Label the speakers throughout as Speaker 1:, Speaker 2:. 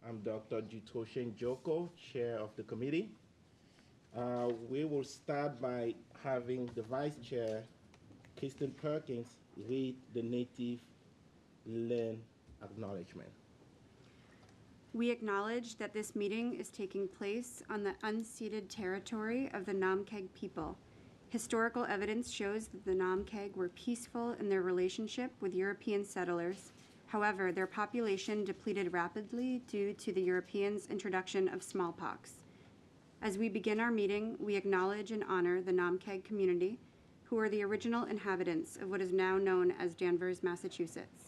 Speaker 1: I'm Dr. Jutoshin Joko, chair of the committee. We will start by having the vice chair, Kristen Perkins, read the native land acknowledgement.
Speaker 2: We acknowledge that this meeting is taking place on the unceded territory of the Namkeg people. Historical evidence shows that the Namkeg were peaceful in their relationship with European settlers. However, their population depleted rapidly due to the Europeans' introduction of smallpox. As we begin our meeting, we acknowledge and honor the Namkeg community, who are the original inhabitants of what is now known as Danvers, Massachusetts.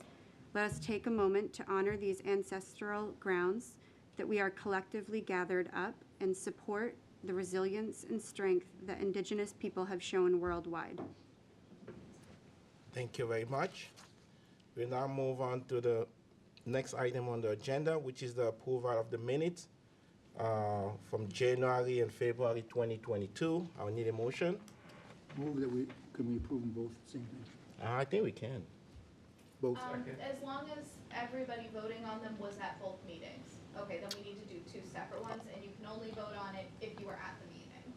Speaker 2: Let us take a moment to honor these ancestral grounds that we are collectively gathered up and support the resilience and strength that Indigenous people have shown worldwide.
Speaker 1: Thank you very much. We now move on to the next item on the agenda, which is the approval of the minutes from January and February 2022. I'll need a motion.
Speaker 3: Move that can we approve them both at the same time?
Speaker 1: I think we can.
Speaker 3: Both.
Speaker 4: As long as everybody voting on them was at both meetings. Okay, then we need to do two separate ones, and you can only vote on it if you were at the meeting.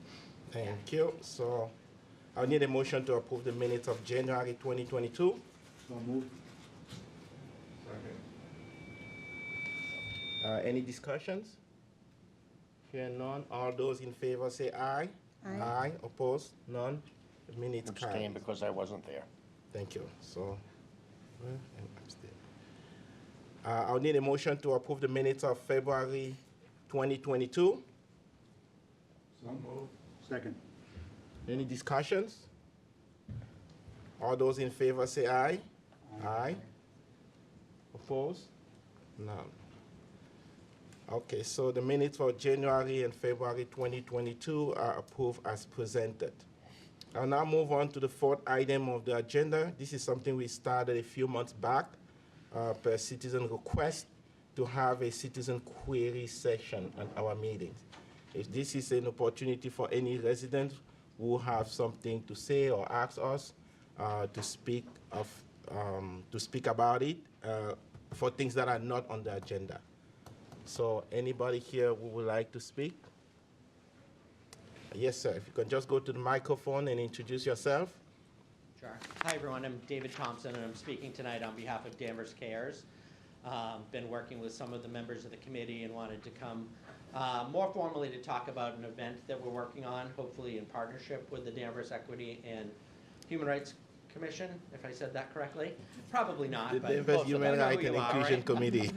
Speaker 1: Thank you. So I'll need a motion to approve the minutes of January 2022.
Speaker 3: So move.
Speaker 1: Any discussions? Hearing none. All those in favor say aye.
Speaker 2: Aye.
Speaker 1: Aye. Opposed? None. The minutes
Speaker 5: Abstain
Speaker 1: carried.
Speaker 5: because I wasn't there.
Speaker 1: Thank you. So, and abstain. I'll need a motion to approve the minutes of February 2022.
Speaker 3: So move. Second.
Speaker 1: Any discussions? All those in favor say aye. Aye. Opposed? None. Okay, so the minutes for January and February 2022 are approved as presented. I'll now move on to the fourth item of the agenda. This is something we started a few months back per citizen request to have a citizen query session at our meetings. If this is an opportunity for any resident who have something to say or ask us to speak about it for things that are not on the agenda. So anybody here who would like to speak? Yes, sir. If you can just go to the microphone and introduce yourself.
Speaker 6: Sure. Hi, everyone. I'm David Thompson, and I'm speaking tonight on behalf of Danvers Cares. Been working with some of the members of the committee and wanted to come more formally to talk about an event that we're working on, hopefully in partnership with the Danvers Equity and Human Rights Commission, if I said that correctly. Probably not.
Speaker 1: The
Speaker 6: but
Speaker 1: Danvers Human Rights and Inclusion Committee.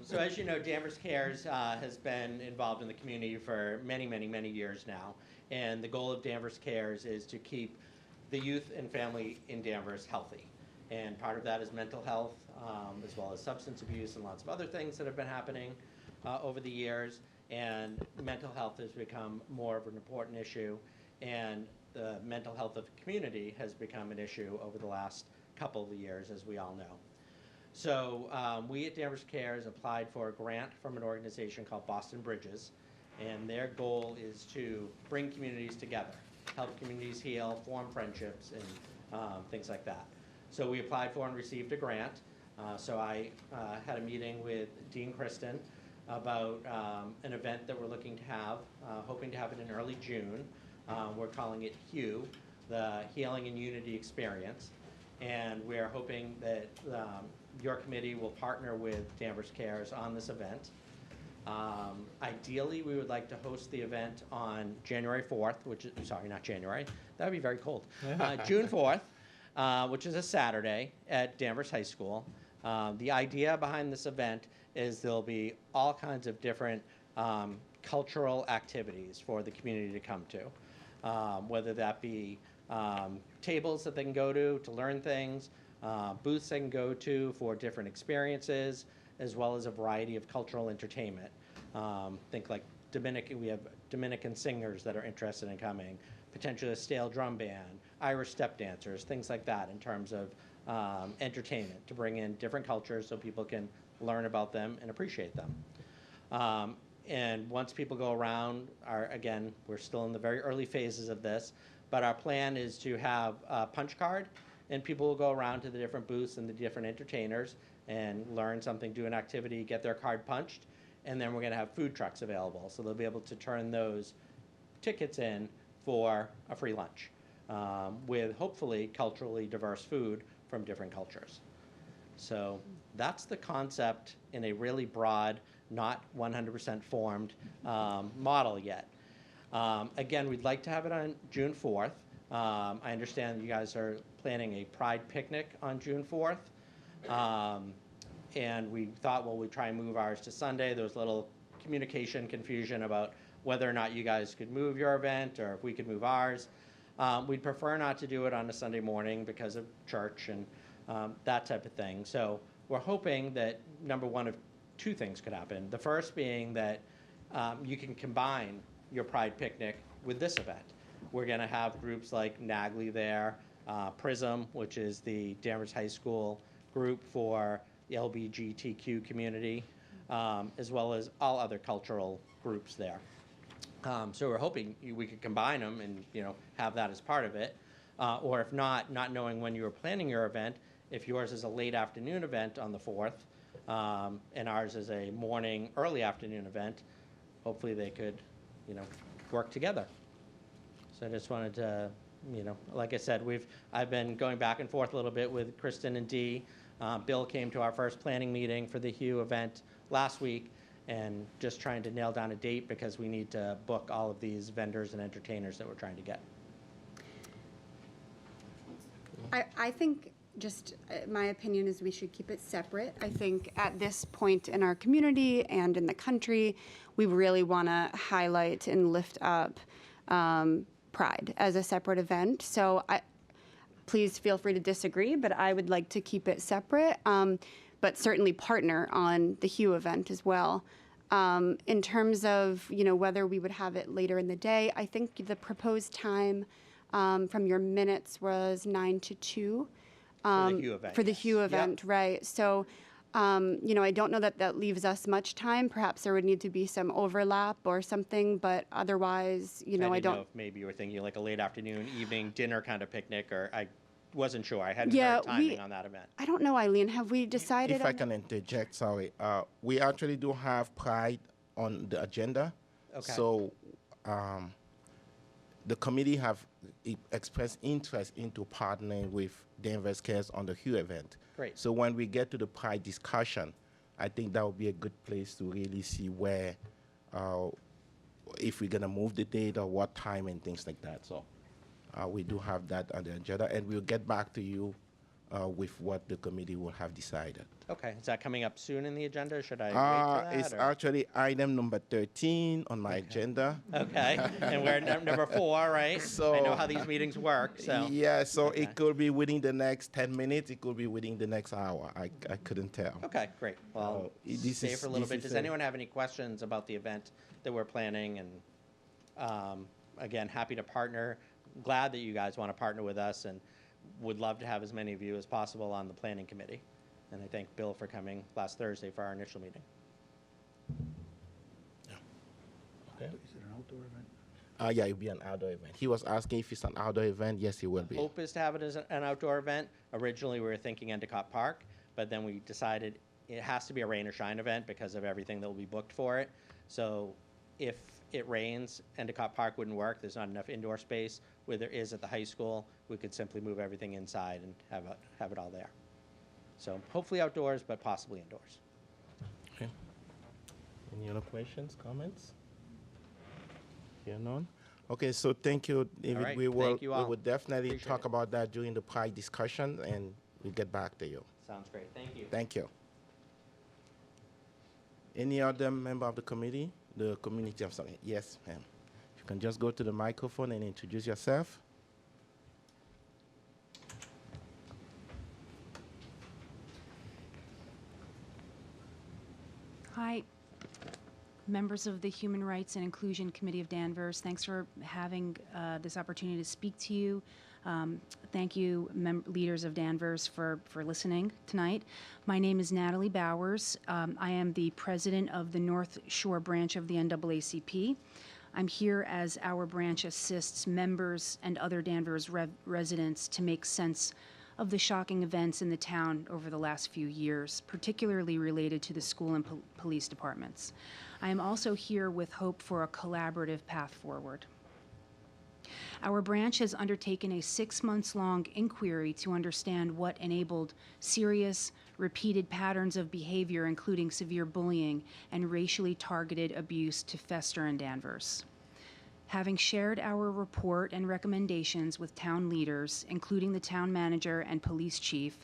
Speaker 6: So as you know, Danvers Cares has been involved in the community for many, many, many years now. And the goal of Danvers Cares is to keep the youth and family in Danvers healthy. And part of that is mental health, as well as substance abuse and lots of other things that have been happening over the years. And mental health has become more of an important issue. And the mental health of the community has become an issue over the last couple of years, as we all know. So we at Danvers Cares applied for a grant from an organization called Boston Bridges, and their goal is to bring communities together, help communities heal, form friendships, and things like that. So we applied for and received a grant. So I had a meeting with Dean Kristen about an event that we're looking to have, hoping to have it in early June. We're calling it HUE, the Healing and Unity Experience. And we're hoping that your committee will partner with Danvers Cares on this event. Ideally, we would like to host the event on January 4th, which is, sorry, not January. That would be very cold. June 4th, which is a Saturday at Danvers High School. The idea behind this event is there'll be all kinds of different cultural activities for the community to come to. Whether that be tables that they can go to learn things, booths they can go to for different experiences, as well as a variety of cultural entertainment. Think like we have Dominican singers that are interested in coming, potentially a stale drum band, Irish step dancers, things like that in terms of entertainment to bring in different cultures so people can learn about them and appreciate them. And once people go around, again, we're still in the very early phases of this, but our plan is to have a punch card, and people will go around to the different booths and the different entertainers and learn something, do an activity, get their card punched, and then we're going to have food trucks available. So they'll be able to turn those tickets in for a free lunch with hopefully culturally diverse food from different cultures. So that's the concept in a really broad, not 100% formed model yet. Again, we'd like to have it on June 4th. I understand you guys are planning a Pride picnic on June 4th. And we thought, well, we'd try and move ours to Sunday. There was a little communication confusion about whether or not you guys could move your event or if we could move ours. We'd prefer not to do it on a Sunday morning because of church and that type of thing. So we're hoping that, number one, of two things could happen. The first being that you can combine your Pride picnic with this event. We're going to have groups like NAGLI there, PRISM, which is the Danvers High School group for the LGBTQ community, as well as all other cultural groups there. So we're hoping we could combine them and have that as part of it. Or if not knowing when you were planning your event, if yours is a late afternoon event on the 4th, and ours is a morning, early afternoon event, hopefully they could, work together. So I just wanted to, like I said, I've been going back and forth a little bit with Kristen and Dee. Bill came to our first planning meeting for the Hue event last week, and just trying to nail down a date because we need to book all of these vendors and entertainers that we're trying to get.
Speaker 2: I think my opinion is we should keep it separate. I think at this point in our community and in the country, we really want to highlight and lift up Pride as a separate event. So please feel free to disagree, but I would like to keep it separate, but certainly partner on the Hue event as well. In terms of whether we would have it later in the day, I think the proposed time from your minutes was 9 to 2.
Speaker 6: For the Hue event.
Speaker 2: For the Hue event,
Speaker 6: Yep.
Speaker 2: right. So, I don't know that leaves us much time. Perhaps there would need to be some overlap or something, but otherwise, I
Speaker 6: didn't
Speaker 2: don't
Speaker 6: know if maybe you were thinking like a late afternoon, evening dinner kind of picnic, or I wasn't sure. I hadn't heard timing on that event.
Speaker 2: I don't know, Eileen. Have we decided?
Speaker 1: If I can interject, sorry. We actually do have Pride on the agenda.
Speaker 6: Okay.
Speaker 1: So the committee have expressed interest into partnering with Danvers Cares on the Hue event.
Speaker 6: Great.
Speaker 1: So when we get to the Pride discussion, I think that would be a good place to really see where, if we're going to move the date or what time and things like that. So we do have that on the agenda, and we'll get back to you with what the committee will have decided.
Speaker 6: Okay. Is that coming up soon in the agenda? Should I wait for that?
Speaker 1: It's
Speaker 6: or?
Speaker 1: actually item number 13 on my agenda.
Speaker 6: Okay. And we're number 4, right?
Speaker 1: So
Speaker 6: I know how these meetings work. So
Speaker 1: yeah, so
Speaker 6: Okay.
Speaker 1: it could be within the next 10 minutes. It could be within the next hour. I couldn't tell.
Speaker 6: Okay, great. Well,
Speaker 1: this
Speaker 6: stay
Speaker 1: is-
Speaker 6: for a little
Speaker 1: this
Speaker 6: bit.
Speaker 1: is
Speaker 6: Does
Speaker 1: a-
Speaker 6: anyone have any questions about the event that we're planning? And again, happy to partner. Glad that you guys want to partner with us, and would love to have as many of you as possible on the planning committee. And I thank Bill for coming last Thursday for our initial meeting.
Speaker 1: Okay.
Speaker 3: Is it an outdoor event?
Speaker 1: Yeah, it'll be an outdoor event. He was asking if it's an outdoor event. Yes, it will be.
Speaker 6: Hope is to have it as an outdoor event. Originally, we were thinking Endicott Park, but then we decided it has to be a rain or shine event because of everything that will be booked for it. So if it rains, Endicott Park wouldn't work. There's not enough indoor space. Where there is at the high school, we could simply move everything inside and have it all there. So hopefully outdoors, but possibly indoors.
Speaker 1: Okay. Any other questions, comments? Here none. Okay, so thank you, David.
Speaker 6: right,
Speaker 1: We will
Speaker 6: thank you all.
Speaker 1: definitely
Speaker 6: Appreciate
Speaker 1: talk
Speaker 6: it.
Speaker 1: about that during the Pride discussion, and we'll get back to you.
Speaker 6: Sounds great. Thank you.
Speaker 1: Thank you. Any other member of the committee? The community, I'm sorry. Yes, ma'am. If you can just go to the microphone and introduce yourself.
Speaker 5: Hi, members of the Human Rights and Inclusion Committee of Danvers. Thanks for having this opportunity to speak to you. Thank you, leaders of Danvers, for listening tonight. My name is Natalie Bowers. I am the president of the North Shore branch of the NAACP. I'm here as our branch assists members and other Danvers residents to make sense of the shocking events in the town over the last few years, particularly related to the school and police departments. I am also here with hope for a collaborative path forward. Our branch has undertaken a 6-month-long inquiry to understand what enabled serious, repeated patterns of behavior, including severe bullying and racially targeted abuse, to fester in Danvers. Having shared our report and recommendations with town leaders, including the town manager and police chief,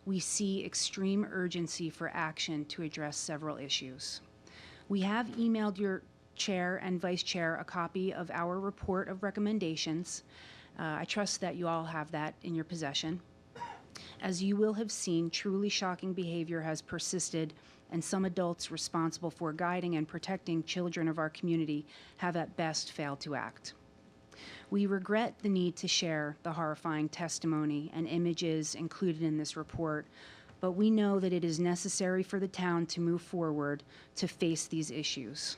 Speaker 5: we see extreme urgency for action to address several issues. We have emailed your chair and vice chair a copy of our report of recommendations. I trust that you all have that in your possession. As you will have seen, truly shocking behavior has persisted, and some adults responsible for guiding and protecting children of our community have at best failed to act. We regret the need to share the horrifying testimony and images included in this report, but we know that it is necessary for the town to move forward to face these issues.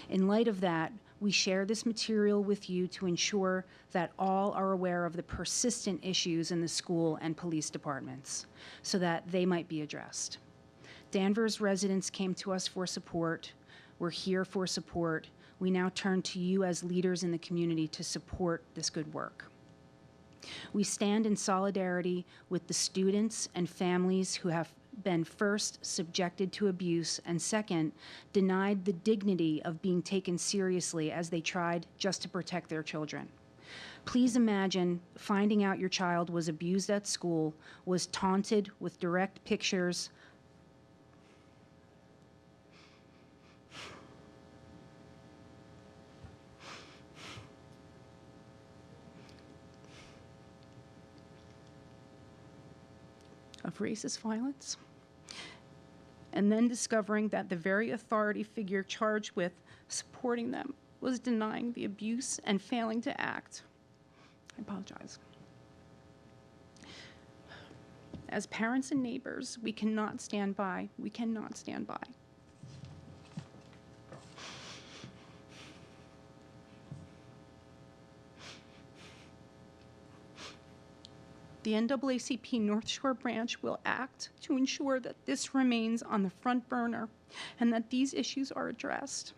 Speaker 5: In light of that, we share this material with you to ensure that all are aware of the persistent issues in the school and police departments so that they might be addressed. Danvers residents came to us for support. We're here for support. We now turn to you as leaders in the community to support this good work. We stand in solidarity with the students and families who have been first subjected to abuse and second, denied the dignity of being taken seriously as they tried just to protect their children. Please imagine finding out your child was abused at school, was taunted with direct pictures of racist violence, and then discovering that the very authority figure charged with supporting them was denying the abuse and failing to act. I apologize. As parents and neighbors, we cannot stand by. We cannot stand by. The NAACP North Shore branch will act to ensure that this remains on the front burner and that these issues are addressed.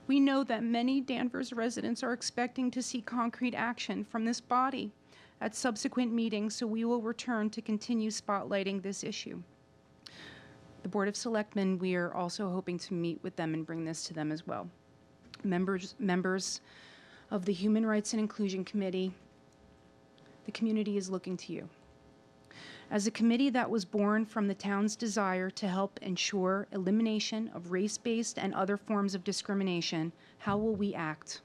Speaker 5: We know that many Danvers residents are expecting to see concrete action from this body at subsequent meetings, so we will return to continue spotlighting this issue. The Board of Selectmen, we are also hoping to meet with them and bring this to them as well. Members of the Human Rights and Inclusion Committee, the community is looking to you. As a committee that was born from the town's desire to help ensure elimination of race-based and other forms of discrimination, how will we act?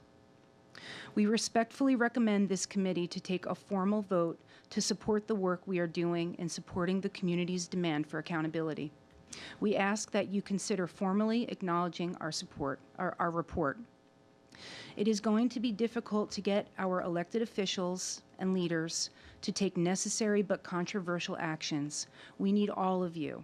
Speaker 5: We respectfully recommend this committee to take a formal vote to support the work we are doing in supporting the community's demand for accountability. We ask that you consider formally acknowledging our support, our report. It is going to be difficult to get our elected officials and leaders to take necessary but controversial actions. We need all of you,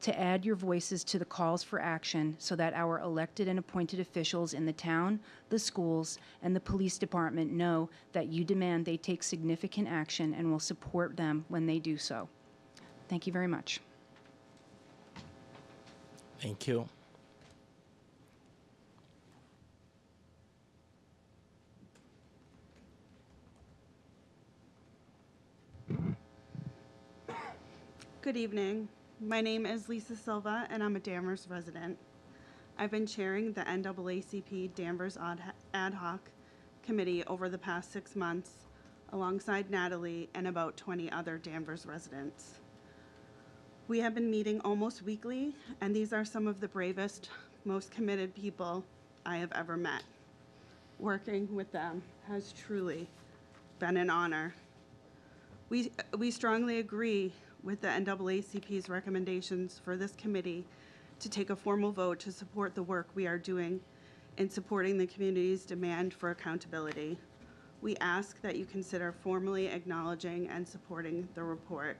Speaker 5: to add your voices to the calls for action so that our elected and appointed officials in the town, the schools, and the police department know that you demand they take significant action and will support them when they do so. Thank you very much.
Speaker 1: Thank you.
Speaker 7: Good evening. My name is Lisa Silva, and I'm a Danvers resident. I've been chairing the NAACP Danvers Ad Hoc Committee over the past 6 months, alongside Natalie and about 20 other Danvers residents. We have been meeting almost weekly, and these are some of the bravest, most committed people I have ever met. Working with them has truly been an honor. We strongly agree with the NAACP's recommendations for this committee to take a formal vote to support the work we are doing in supporting the community's demand for accountability. We ask that you consider formally acknowledging and supporting the report.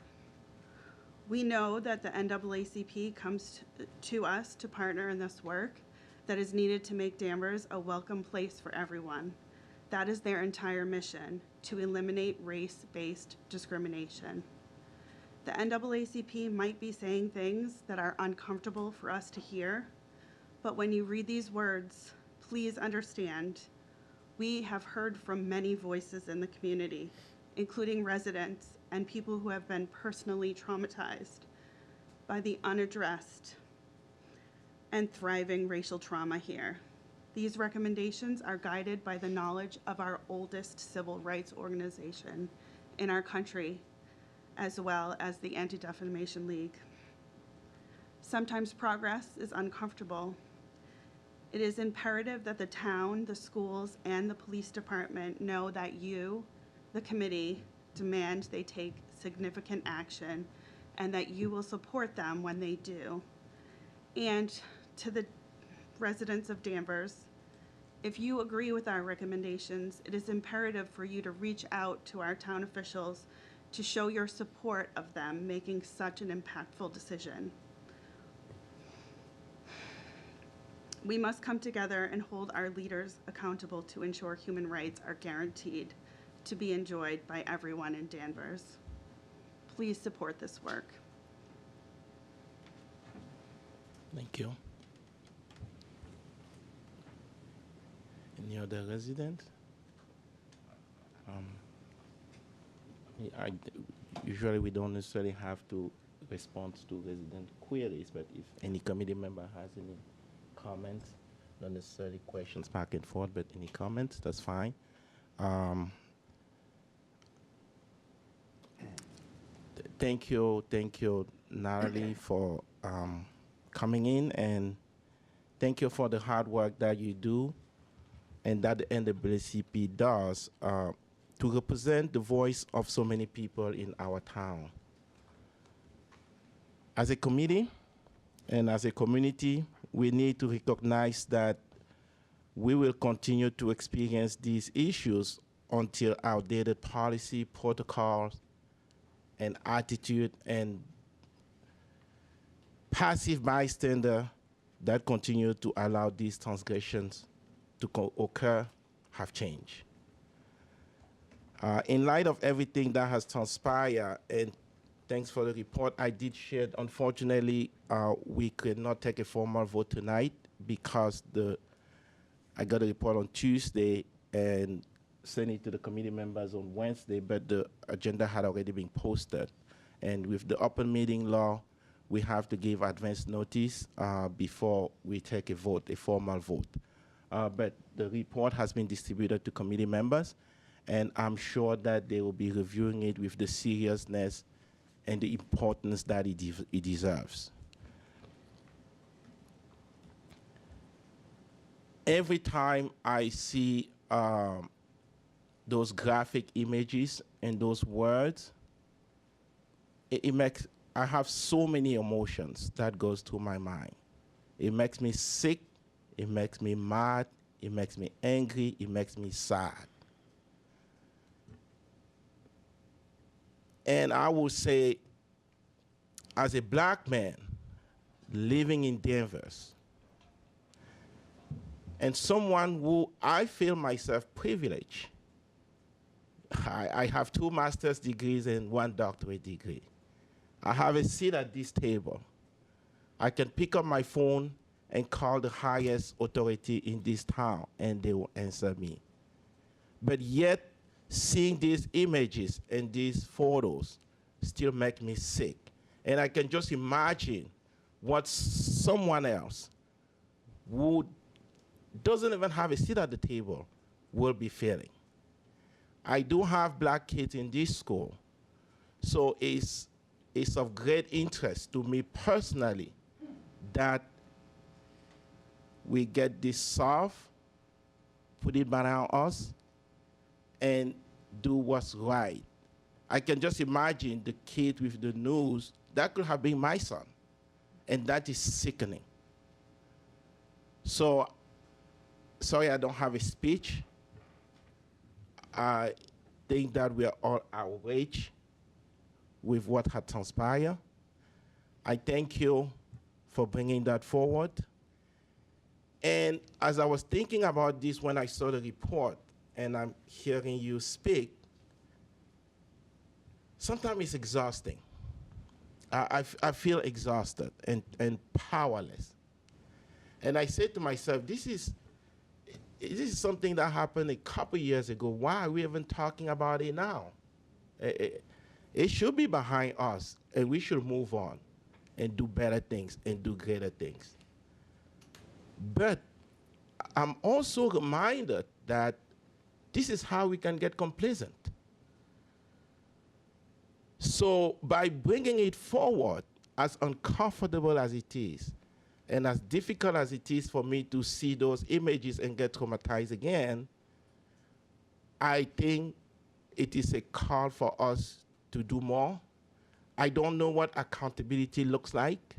Speaker 7: We know that the NAACP comes to us to partner in this work that is needed to make Danvers a welcome place for everyone. That is their entire mission, to eliminate race-based discrimination. The NAACP might be saying things that are uncomfortable for us to hear, but when you read these words, please understand, we have heard from many voices in the community, including residents and people who have been personally traumatized by the unaddressed and thriving racial trauma here. These recommendations are guided by the knowledge of our oldest civil rights organization in our country, as well as the Anti-Defamation League. Sometimes progress is uncomfortable. It is imperative that the town, the schools, and the police department know that you, the committee, demand they take significant action and that you will support them when they do. And to the residents of Danvers, if you agree with our recommendations, it is imperative for you to reach out to our town officials to show your support of them making such an impactful decision. We must come together and hold our leaders accountable to ensure human rights are guaranteed to be enjoyed by everyone in Danvers. Please support this work.
Speaker 1: Thank you. Any other resident? Usually we don't necessarily have to respond to resident queries, but if any committee member has any comments, not necessarily questions back and forth, but any comments, that's fine. Thank you, Natalie, for coming in, and thank you for the hard work that you do and that the NAACP does to represent the voice of so many people in our town. As a committee and as a community, we need to recognize that we will continue to experience these issues until outdated policy, protocols, and attitude and passive bystander that continue to allow these transgressions to occur have changed. In light of everything that has transpired, and thanks for the report I did share, unfortunately, we could not take a formal vote tonight because I got a report on Tuesday and sent it to the committee members on Wednesday, but the agenda had already been posted. And with the open meeting law, we have to give advance notice before we take a vote, a formal vote. But the report has been distributed to committee members, and I'm sure that they will be reviewing it with the seriousness and the importance that it deserves. Every time I see those graphic images and those words, I have so many emotions that goes through my mind. It makes me sick, it makes me mad, it makes me angry, it makes me sad. And I will say, as a black man living in Danvers, and someone who I feel myself privileged, I have 2 master's degrees and 1 doctorate degree. I have a seat at this table. I can pick up my phone and call the highest authority in this town, and they will answer me. But yet, seeing these images and these photos still make me sick. And I can just imagine what someone else who doesn't even have a seat at the table will be feeling. I do have black kids in this school, so it's of great interest to me personally that we get this solved, put it behind us, and do what's right. I can just imagine the kid with the news. That could have been my son, and that is sickening. So, sorry I don't have a speech. I think that we are all outraged with what had transpired. I thank you for bringing that forward. And as I was thinking about this when I saw the report, and I'm hearing you speak, sometimes it's exhausting. I feel exhausted and powerless. And I said to myself, this is something that happened a couple years ago. Why are we even talking about it now? It should be behind us, and we should move on and do better things and do greater things. But I'm also reminded that this is how we can get complacent. So by bringing it forward, as uncomfortable as it is, and as difficult as it is for me to see those images and get traumatized again, I think it is a call for us to do more. I don't know what accountability looks like.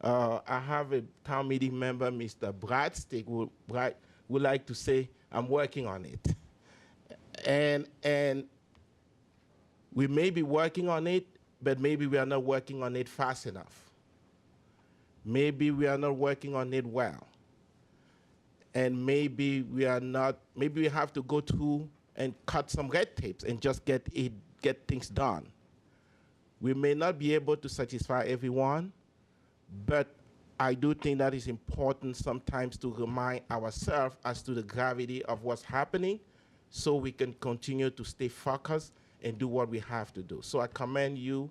Speaker 1: I have a town meeting member, Mr. Bradstick, who would like to say, I'm working on it. And we may be working on it, but maybe we are not working on it fast enough. Maybe we are not working on it well. And maybe we have to go through and cut some red tapes and just get things done. We may not be able to satisfy everyone, but I do think that is important sometimes to remind ourselves as to the gravity of what's happening so we can continue to stay focused and do what we have to do. So I commend you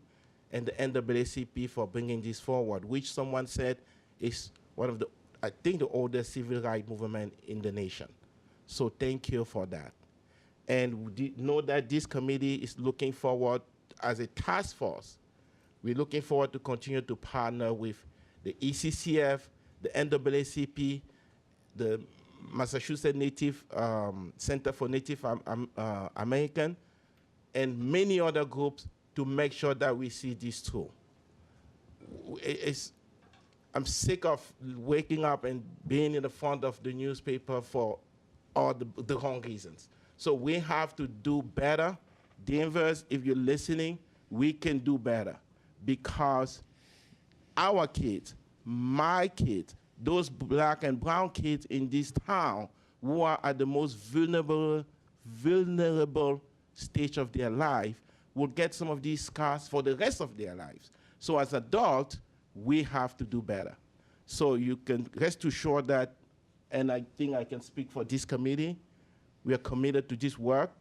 Speaker 1: and the NAACP for bringing this forward, which someone said is one of the, I think, the oldest civil rights movement in the nation. So thank you for that. And we know that this committee is looking forward as a task force. We're looking forward to continue to partner with the ECCF, the NAACP, the Massachusetts Native Center for Native American, and many other groups to make sure that we see this through. I'm sick of waking up and being in the front of the newspaper for all the wrong reasons. So we have to do better. Danvers, if you're listening, we can do better because our kids, my kids, those black and brown kids in this town who are at the most vulnerable stage of their life will get some of these scars for the rest of their lives. So as adults, we have to do better. So you can rest assured that, and I think I can speak for this committee, we are committed to this work,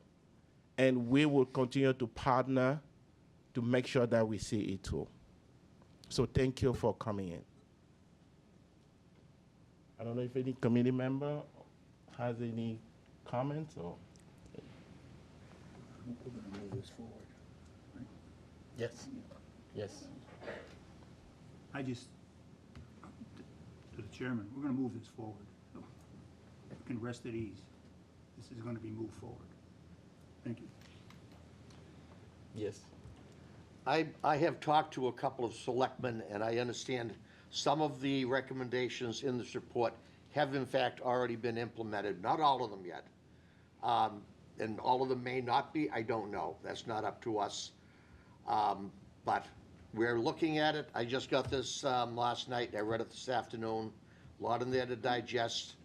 Speaker 1: and we will continue to partner to make sure that we see it through. So thank you for coming in. I don't know if any committee member has any comments or?
Speaker 3: We're going to move this forward, right?
Speaker 1: Yes. Yes.
Speaker 3: I just, to the chairman, we're going to move this forward. So you can rest at ease. This is going to be moved forward. Thank you.
Speaker 1: Yes.
Speaker 8: I have talked to a couple of selectmen, and I understand some of the recommendations in this report have in fact already been implemented, not all of them yet. And all of them may not be, I don't know. That's not up to us. But we're looking at it. I just got this last night. I read it this afternoon. A lot in there to digest.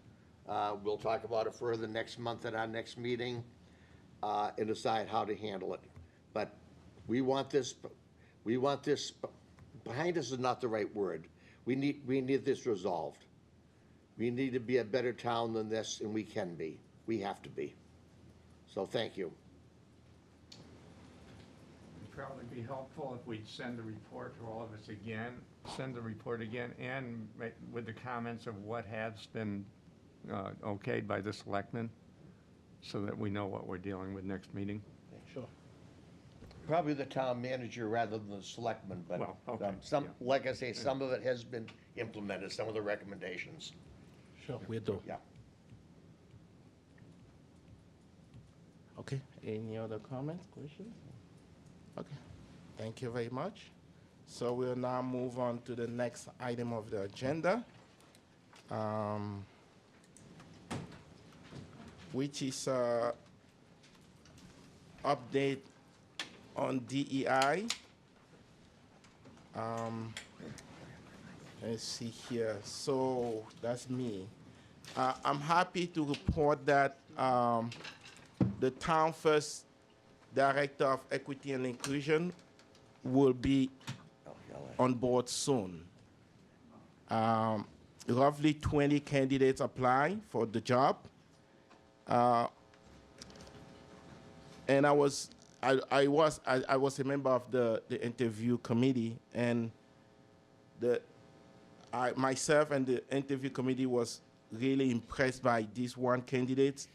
Speaker 8: We'll talk about it further next month at our next meeting and decide how to handle it. But we want this, behind us is not the right word. We need this resolved. We need to be a better town than this, and we can be. We have to be. So thank you.
Speaker 9: It'd probably be helpful if we'd send the report to all of us again, and with the comments of what has been okayed by the selectmen, so that we know what we're dealing with next meeting.
Speaker 1: Sure.
Speaker 8: Probably the town manager rather than the selectman, but
Speaker 9: Well, okay,
Speaker 8: some,
Speaker 9: yeah.
Speaker 8: like I say, some of it has been implemented, some of the recommendations.
Speaker 1: Sure, we do.
Speaker 8: Yeah.
Speaker 1: Okay, any other comments, questions? Okay, thank you very much. So we'll now move on to the next item of the agenda, which is update on DEI. Let's see here. So that's me. I'm happy to report that the town first director of equity and inclusion will be on board soon. Roughly 20 candidates apply for the job. And I was a member of the interview committee, and myself and the interview committee was really impressed by this one candidate,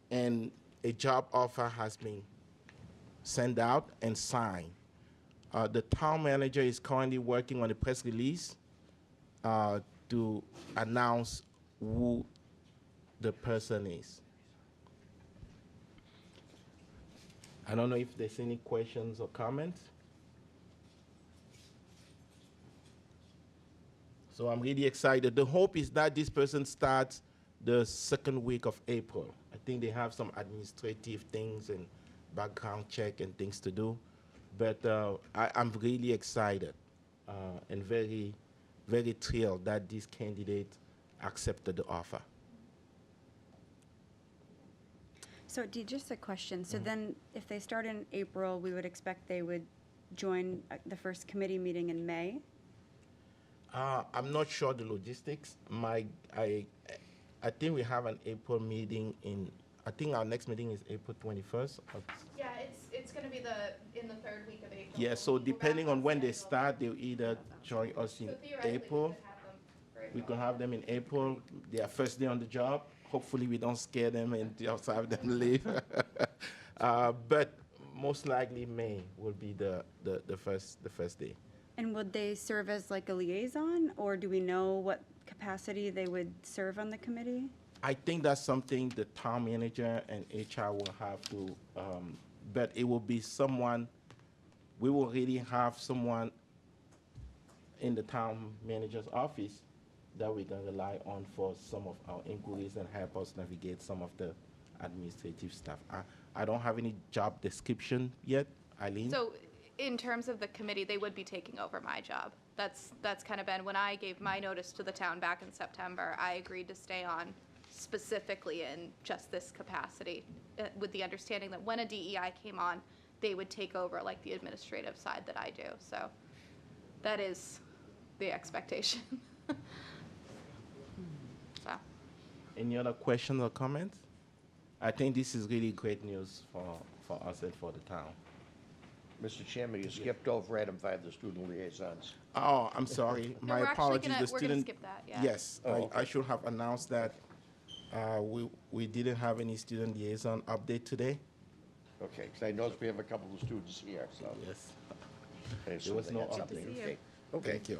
Speaker 1: and a job offer has been sent out and signed. The town manager is currently working on a press release to announce who the person is. I don't know if there's any questions or comments. So I'm really excited. The hope is that this person starts the second week of April. I think they have some administrative things and background check and things to do. But I'm really excited and very, very thrilled that this candidate accepted the offer.
Speaker 2: So, just a question. So then, if they start in April, we would expect they would join the first committee meeting in May?
Speaker 1: I'm not sure the logistics. I think we have an April meeting I think our next meeting is April 21st.
Speaker 4: Yeah, it's gonna be in the third week of April.
Speaker 1: Yeah, so
Speaker 4: We're back
Speaker 1: depending on when they
Speaker 4: schedule.
Speaker 1: start, they'll either join us in
Speaker 4: So theoretically,
Speaker 1: April.
Speaker 4: we
Speaker 1: We can have them in April, their first day on the job. Hopefully we don't scare them and just have them leave. But most likely May will be the first day.
Speaker 2: And would they serve as like a liaison, or do we know what capacity they would serve on the committee?
Speaker 1: I think that's something the town manager and HR will have to, but it will be someone, we will really have someone in the town manager's office that we can rely on for some of our inquiries and help us navigate some of the administrative stuff. I don't have any job description yet, Eileen.
Speaker 4: So in terms of the committee, they would be taking over my job. That's kind of been, when I gave my notice to the town back in September, I agreed to stay on specifically in just this capacity, with the understanding that when a DEI came on, they would take over like the administrative side that I do. So that is the expectation. So.
Speaker 1: Any other questions or comments? I think this is really great news for us and for the town.
Speaker 8: Mr. Chairman, you skipped over item 5, the student liaisons.
Speaker 1: Oh, I'm sorry.
Speaker 4: No,
Speaker 1: My
Speaker 4: we're actually
Speaker 1: apologies.
Speaker 4: gonna,
Speaker 1: The
Speaker 4: we're gonna
Speaker 1: student.
Speaker 4: skip that, yeah.
Speaker 1: Yes,
Speaker 8: Oh, okay.
Speaker 1: I should have announced that. We didn't have any student liaison update today.
Speaker 8: Okay, because I noticed we have a couple of students here, so.
Speaker 1: Yes.
Speaker 8: I assume
Speaker 1: was
Speaker 8: they
Speaker 1: no
Speaker 8: had something.
Speaker 1: update.
Speaker 8: Okay. Okay.
Speaker 1: Thank you.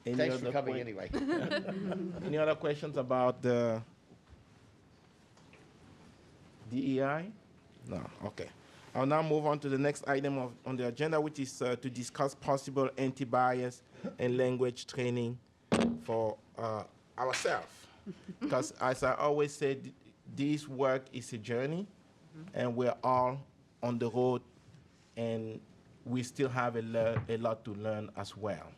Speaker 1: Any
Speaker 8: Thanks for
Speaker 1: other
Speaker 8: coming
Speaker 1: que-
Speaker 8: anyway.
Speaker 1: Any other questions about the DEI? No. Okay. I'll now move on to the next item on the agenda, which is to discuss possible anti-bias and language training for ourselves. Because as I always said, this work is a journey, and we're all on the road, and we still have a lot to learn as well.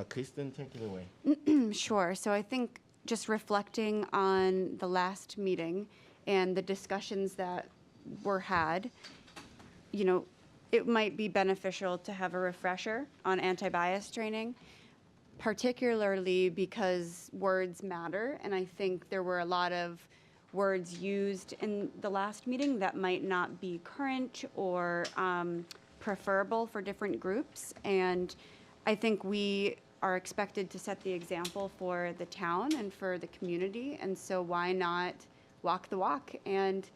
Speaker 1: Kristen, take it away.
Speaker 2: Sure. So I think just reflecting on the last meeting and the discussions that were had, you know, it might be beneficial to have a refresher on anti-bias training, particularly because words matter. And I think there were a lot of words used in the last meeting that might not be current or preferable for different groups. And I think we are expected to set the example for the town and for the community. And so why not walk the walk and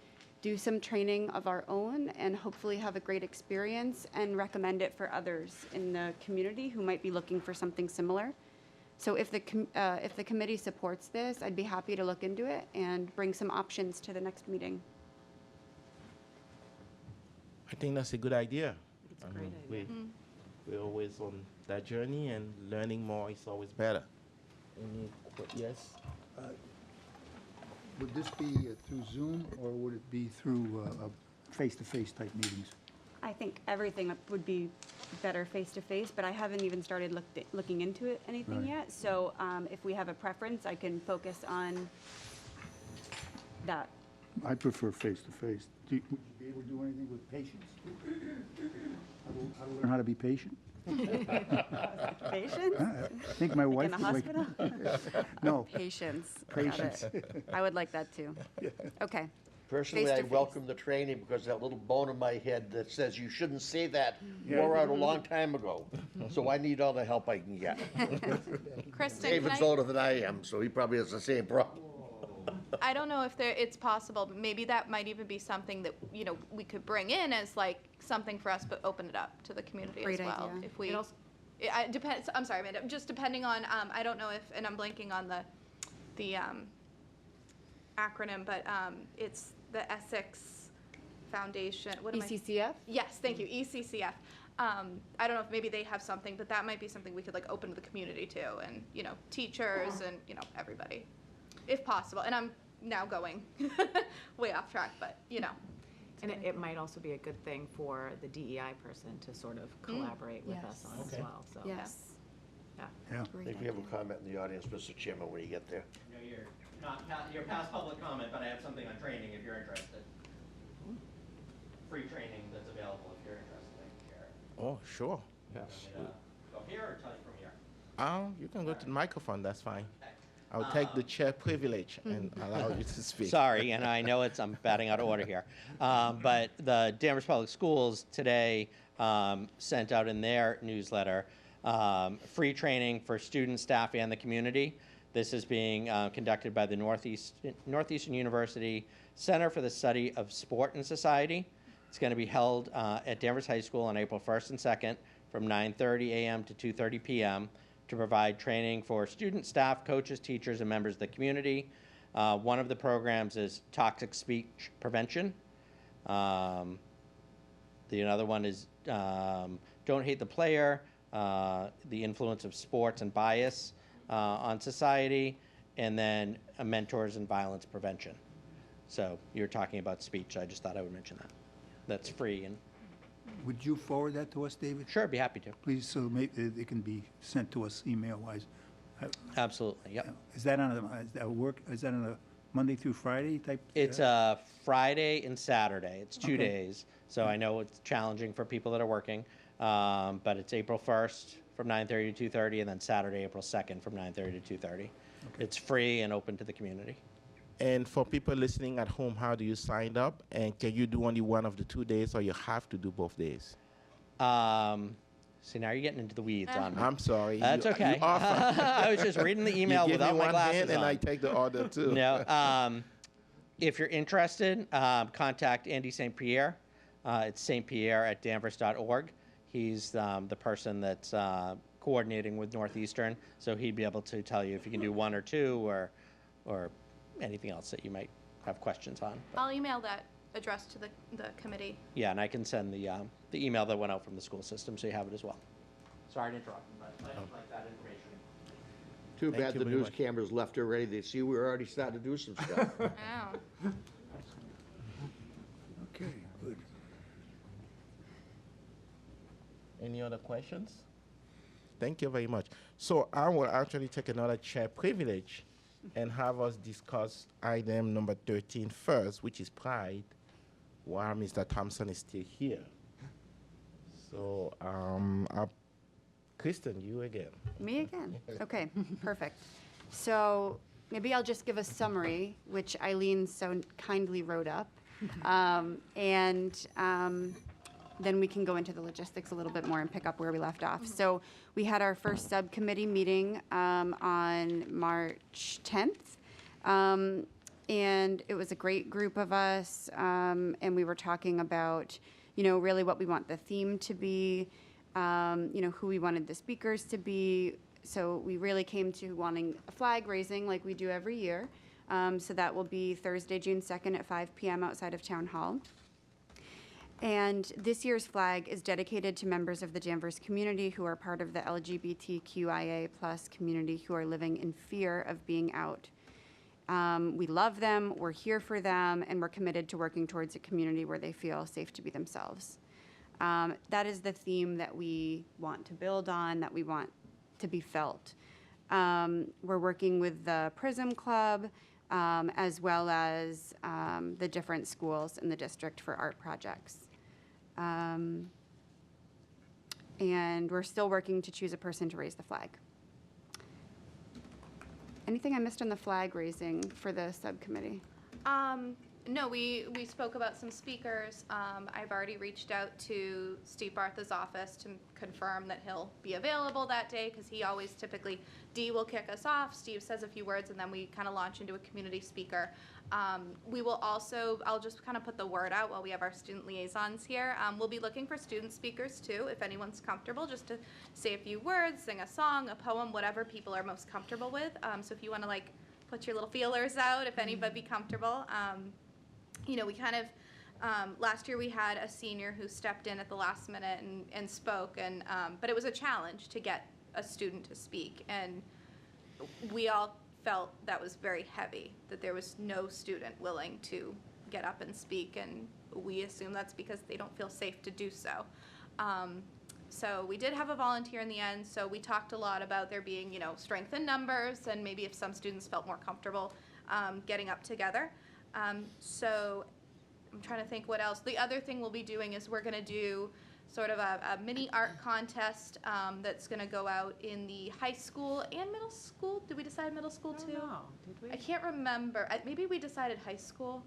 Speaker 2: do some training of our own and hopefully have a great experience and recommend it for others in the community who might be looking for something similar. So if the committee supports this, I'd be happy to look into it and bring some options to the next meeting.
Speaker 1: I think that's a good idea.
Speaker 5: It's a great idea.
Speaker 1: We're always on that journey, and learning more is always better. Yes?
Speaker 3: Would this be through Zoom, or would it be through face-to-face type meetings?
Speaker 2: I think everything would be better face-to-face, but I haven't even started looking into it, anything
Speaker 3: Right.
Speaker 2: yet. So if we have a preference, I can focus on that.
Speaker 3: I prefer face-to-face. Would you be able to do anything with patients? How to learn how to be patient?
Speaker 2: Patience?
Speaker 3: I think my wife
Speaker 2: In the
Speaker 3: would like.
Speaker 2: hospital?
Speaker 3: No,
Speaker 2: Patience.
Speaker 3: Patience.
Speaker 2: Got it. I would like that too. Okay.
Speaker 8: Personally, I
Speaker 2: Face-to-face.
Speaker 8: welcome the training because that little bone in my head that says you shouldn't say that wore out a long time ago. So I need all the help I can get.
Speaker 4: Kristen, can
Speaker 8: David's
Speaker 4: I,
Speaker 8: older than I am, so he probably has the same problem.
Speaker 4: I don't know if it's possible, but maybe that might even be something that, we could bring in as like something for us, but open it up to the community
Speaker 2: Great
Speaker 4: as well.
Speaker 2: idea.
Speaker 4: If we,
Speaker 5: It also-
Speaker 4: it depends, I'm sorry, Amanda, just depending on, I don't know if, and I'm blanking on the acronym, but it's the Essex Foundation, what am I?
Speaker 2: ECCF?
Speaker 4: Yes, thank you, ECCF. I don't know if maybe they have something, but that might be something we could like open to the community too, and, teachers and, everybody, if possible. And I'm now going way off track, but,
Speaker 10: And it might also be a good thing for the DEI person to sort of collaborate with us
Speaker 2: Yes.
Speaker 10: on as
Speaker 1: Okay.
Speaker 10: well, so.
Speaker 2: Yes.
Speaker 3: yeah.
Speaker 8: I
Speaker 2: Great
Speaker 8: think we have
Speaker 2: idea.
Speaker 8: a comment in the audience, Mr. Chairman, when you get there.
Speaker 6: No, you're past public comment, but I have something on training if you're interested. Free training that's available if you're interested, I can share it.
Speaker 1: Oh, sure.
Speaker 6: You want me to go here or tell you from here?
Speaker 1: You can go to the microphone, that's fine. I'll take the chair privilege and allow you to speak.
Speaker 6: Sorry, and I know I'm batting out of order here. But the Danvers Public Schools today sent out in their newsletter free training for students, staff, and the community. This is being conducted by the Northeastern University Center for the Study of Sport and Society. It's going to be held at Danvers High School on April 1st and 2nd from 9:30 a.m. to 2:30 p.m. to provide training for students, staff, coaches, teachers, and members of the community. One of the programs is toxic speech prevention. The another one is don't hate the player, the influence of sports and bias on society, and then mentors and violence prevention. So you're talking about speech, so I just thought I would mention that. That's free, and
Speaker 3: Would you forward that to us, David?
Speaker 6: sure, I'd be happy to.
Speaker 3: Please, so it can be sent to us email-wise.
Speaker 6: Absolutely, yep.
Speaker 3: Is that on a Monday through Friday type?
Speaker 6: It's Friday and Saturday. It's 2 days. So I know it's challenging for people that are working. But it's April 1st from 9:30 to 2:30, and then Saturday, April 2nd from 9:30 to 2:30. It's free and open to the community.
Speaker 1: And for people listening at home, how do you sign up? And can you do only one of the 2 days, or you have to do both days?
Speaker 6: See, now you're getting into the weeds on me.
Speaker 1: I'm sorry.
Speaker 6: That's
Speaker 1: you
Speaker 6: okay.
Speaker 1: offer.
Speaker 6: I was just reading the
Speaker 1: You
Speaker 6: email
Speaker 1: give
Speaker 6: without
Speaker 1: me
Speaker 6: my
Speaker 1: one
Speaker 6: glasses
Speaker 1: hand and
Speaker 6: on.
Speaker 1: I take the other too.
Speaker 6: No. If you're interested, contact Andy St. Pierre. It's stpierre@danvers.org. He's the person that's coordinating with Northeastern, so he'd be able to tell you if you can do one or two or anything else that you might have questions on. But,
Speaker 4: I'll email that address to the committee.
Speaker 6: yeah, and I can send the email that went out from the school system, so you have it as well. Sorry to interrupt, but I like that information.
Speaker 8: Too
Speaker 1: Thank
Speaker 8: bad
Speaker 1: you
Speaker 8: the
Speaker 1: very
Speaker 8: news
Speaker 1: much.
Speaker 8: cameras left already. They see we're already starting to do some stuff.
Speaker 4: Wow.
Speaker 3: Okay, good.
Speaker 1: Any other questions? Thank you very much. So I will actually take another chair privilege and have us discuss item number 13 first, which is pride, while Mr. Thompson is still here. So, Kristen, you again.
Speaker 2: Me again? Okay, perfect. So maybe I'll just give a summary, which Eileen so kindly wrote up. Then we can go into the logistics a little bit more and pick up where we left off. So we had our first subcommittee meeting on March 10th. And it was a great group of us. And we were talking about, really what we want the theme to be, who we wanted the speakers to be. So we really came to wanting a flag raising like we do every year. So that will be Thursday, June 2nd at 5 p.m. outside of Town Hall. And this year's flag is dedicated to members of the Danvers community who are part of the LGBTQIA+ community who are living in fear of being out. We love them, we're here for them, and we're committed to working towards a community where they feel safe to be themselves. That is the theme that we want to build on, that we want to be felt. We're working with the Prism Club, as well as the different schools in the district for art projects. And we're still working to choose a person to raise the flag. Anything I missed on the flag raising for the subcommittee?
Speaker 4: No, we spoke about some speakers. I've already reached out to Steve Bartha's office to confirm that he'll be available that day, because he always typically, Dee will kick us off, Steve says a few words, and then we kind of launch into a community speaker. We will also, I'll just kind of put the word out while we have our student liaisons here. We'll be looking for student speakers too, if anyone's comfortable, just to say a few words, sing a song, a poem, whatever people are most comfortable with. So if you want to like put your little feelers out, if anybody be comfortable. You know, we kind of, last year we had a senior who stepped in at the last minute and spoke, and but it was a challenge to get a student to speak, and we all felt that was very heavy, that there was no student willing to get up and speak, and we assume that's because they don't feel safe to do so. So we did have a volunteer in the end, so we talked a lot about there being, you know, strength in numbers, and maybe if some students felt more comfortable getting up together. So I'm trying to think what else. The other thing we'll be doing is we're going to do sort of a mini art contest that's going to go out in the high school and middle school. Did we decide middle school too?
Speaker 10: No, did we?
Speaker 4: I can't remember. Maybe we decided high school.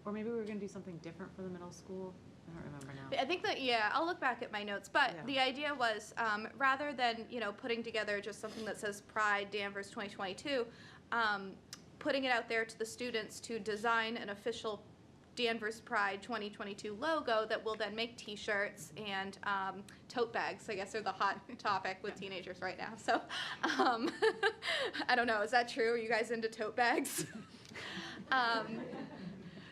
Speaker 10: Or maybe we were gonna do something different for the middle school. I don't remember now.
Speaker 4: I think that, yeah, I'll look back at my notes, but
Speaker 10: Yeah.
Speaker 4: the idea was, rather than, you know, putting together just something that says Pride Danvers 2022, putting it out there to the students to design an official Danvers Pride 2022 logo that will then make t-shirts and tote bags, I guess are the hot topic with teenagers right now. So, I don't know, is that true? Are you guys into tote bags?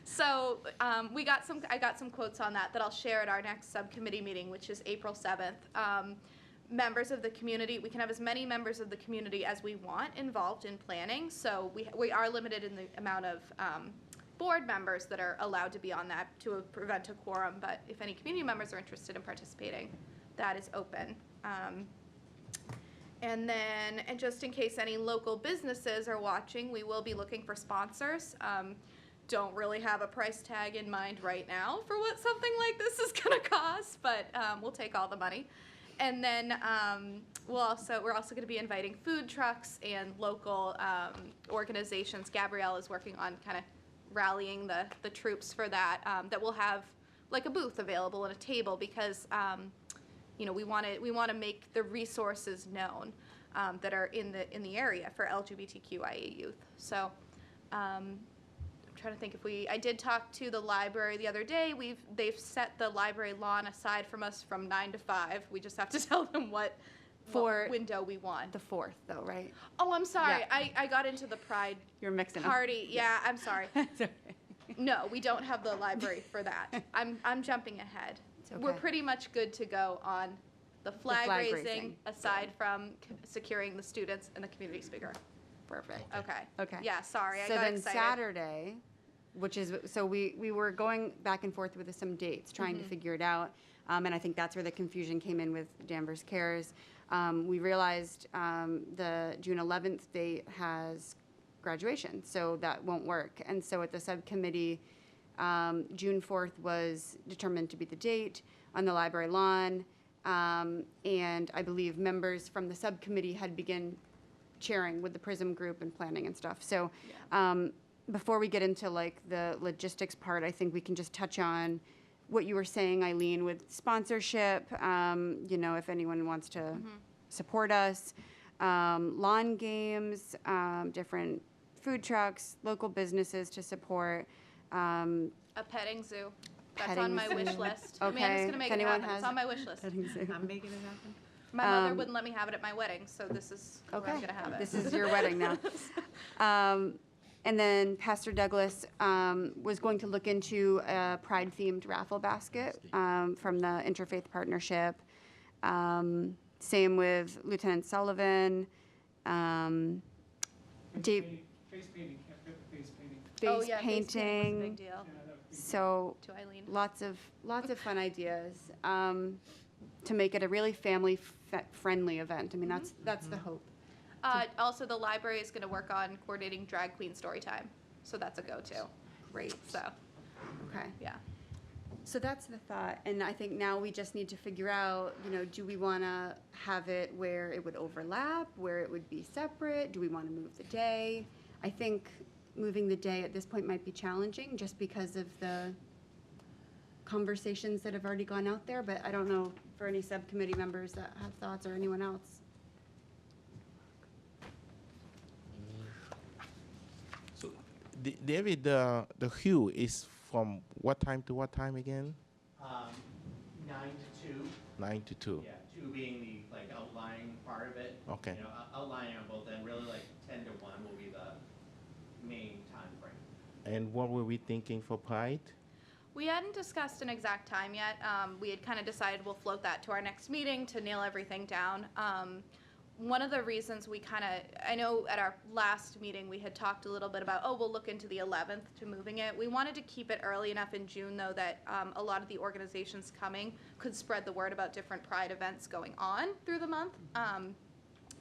Speaker 4: So I got some quotes on that I'll share at our next subcommittee meeting, which is April 7th. Members of the community, we can have as many members of the community as we want involved in planning. So we are limited in the amount of board members that are allowed to be on that to prevent a quorum. But if any community members are interested in participating, that is open. And then, and just in case any local businesses are watching, we will be looking for sponsors. Don't really have a price tag in mind right now for what something like this is going to cost, but we'll take all the money. And then we're also going to be inviting food trucks and local organizations. Gabrielle is working on kind of rallying the troops for that. That will have like a booth available and a table, because you know, we want to make the resources known that are in the area for LGBTQIA youth. So. Trying to think if I did talk to the library the other day. They've set the library lawn aside from us from 9 to 5. We just have to tell them what window we want.
Speaker 2: The 4th, though, right?
Speaker 4: Oh, I'm sorry.
Speaker 2: Yeah.
Speaker 4: I got into the Pride
Speaker 2: You're mixing
Speaker 4: party. Yeah, I'm sorry.
Speaker 2: It's okay.
Speaker 4: No, we don't have the library for that. I'm jumping ahead.
Speaker 2: Okay.
Speaker 4: We're pretty much good to go on the flag raising, aside from securing the students and the community speaker.
Speaker 2: Perfect.
Speaker 4: Okay. Yeah, sorry, I
Speaker 2: So
Speaker 4: got
Speaker 2: then
Speaker 4: excited.
Speaker 2: Saturday, which is, so we were going back and forth with some dates, trying to figure it out. And I think that's where the confusion came in with Danvers Cares. We realized the June 11th date has graduation, so that won't work. And so at the subcommittee, June 4th was determined to be the date on the library lawn. And I believe members from the subcommittee had begun chairing with the Prism group and planning and stuff. So before we get into like the logistics part, I think we can just touch on what you were saying, Eileen, with sponsorship, you know, if anyone wants to support us, lawn games, different food trucks, local businesses to support.
Speaker 4: A petting zoo. That's
Speaker 2: Petting
Speaker 4: on my
Speaker 2: zoo.
Speaker 4: wish list.
Speaker 2: Okay.
Speaker 4: Amanda's gonna make
Speaker 2: If
Speaker 4: it
Speaker 2: anyone
Speaker 4: happen. It's
Speaker 2: has
Speaker 4: on my wish list.
Speaker 10: I'm making it happen.
Speaker 4: My mother wouldn't let me have it at my wedding, so this is where I'm gonna have it.
Speaker 2: This is your wedding now. And then Pastor Douglas was going to look into a Pride-themed raffle basket from the Interfaith Partnership. Same with Lieutenant Sullivan.
Speaker 11: Face
Speaker 2: Dave,
Speaker 11: painting, face painting, can't forget the face painting.
Speaker 4: Oh,
Speaker 2: face
Speaker 4: yeah, face painting was a
Speaker 2: painting.
Speaker 4: big deal.
Speaker 11: Yeah,
Speaker 2: So
Speaker 4: To Eileen.
Speaker 2: lots of fun ideas to make it a really family friendly event. I mean, that's the hope.
Speaker 4: Also, the library is going to work on coordinating drag queen story time, so that's a go-to.
Speaker 2: Great.
Speaker 4: So,
Speaker 2: Okay.
Speaker 4: yeah.
Speaker 2: So that's the thought, and I think now we just need to figure out, do we want to have it where it would overlap, where it would be separate? Do we want to move the day? I think moving the day at this point might be challenging just because of the conversations that have already gone out there, but I don't know for any subcommittee members that have thoughts or anyone else.
Speaker 1: So, David, the hue is from what time to what time again?
Speaker 6: 9 to 2.
Speaker 1: 9 to 2.
Speaker 6: Yeah, 2 being the like outlying part of it.
Speaker 1: Okay.
Speaker 6: You know, outlining on both ends, really like 10 to 1 will be the main time frame.
Speaker 1: And what were we thinking for Pride?
Speaker 4: We hadn't discussed an exact time yet. We had kind of decided we'll float that to our next meeting to nail everything down. One of the reasons we I know at our last meeting we had talked a little bit about, we'll look into the 11th to moving it. We wanted to keep it early enough in June, though, that a lot of the organizations coming could spread the word about different Pride events going on through the month,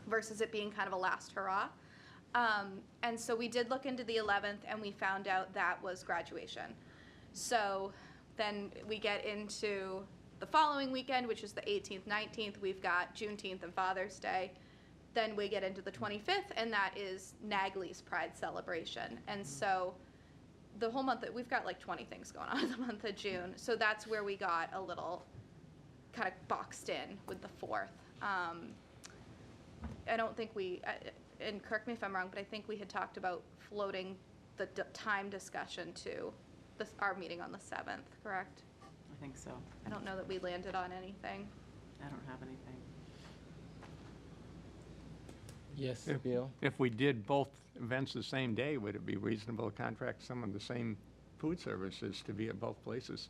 Speaker 4: versus it being kind of a last hurrah. And so we did look into the 11th, and we found out that was graduation. So then we get into the following weekend, which is the 18th, 19th. We've got Juneteenth and Father's Day. Then we get into the 25th, and that is Nagley's Pride celebration. And so the whole month, we've got like 20 things going on in the month of June. So that's where we got a little kind of boxed in with the 4th. I don't think and correct me if I'm wrong, but I think we had talked about floating the time discussion to our meeting on the 7th, correct?
Speaker 10: I think so.
Speaker 4: I don't know that we landed on anything.
Speaker 10: I don't have anything.
Speaker 1: Yes,
Speaker 9: If-
Speaker 1: Bill.
Speaker 9: If we did both events the same day, would it be reasonable to contract some of the same food services to be at both places?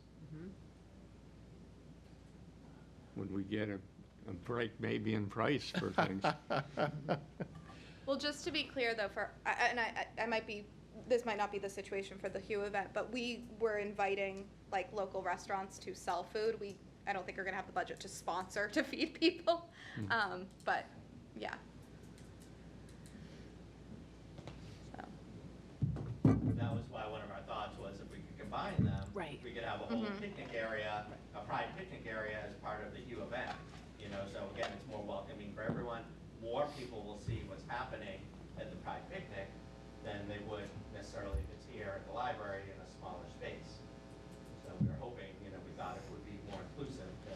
Speaker 9: Would we get a break maybe in price for things?
Speaker 4: Well, just to be clear, though, I might be, this might not be the situation for the Hue event, but we were inviting like local restaurants to sell food. I don't think we're gonna have the budget to sponsor to feed people, but yeah. So.
Speaker 6: That was why one of our thoughts was if we could combine them,
Speaker 10: Right.
Speaker 6: we could have a whole picnic area, a Pride picnic area as part of the Hue event. So again, it's more welcoming for everyone. More people will see what's happening at the Pride picnic than they would necessarily if it's here at the library in a smaller space. So we were hoping, we thought it would be more inclusive to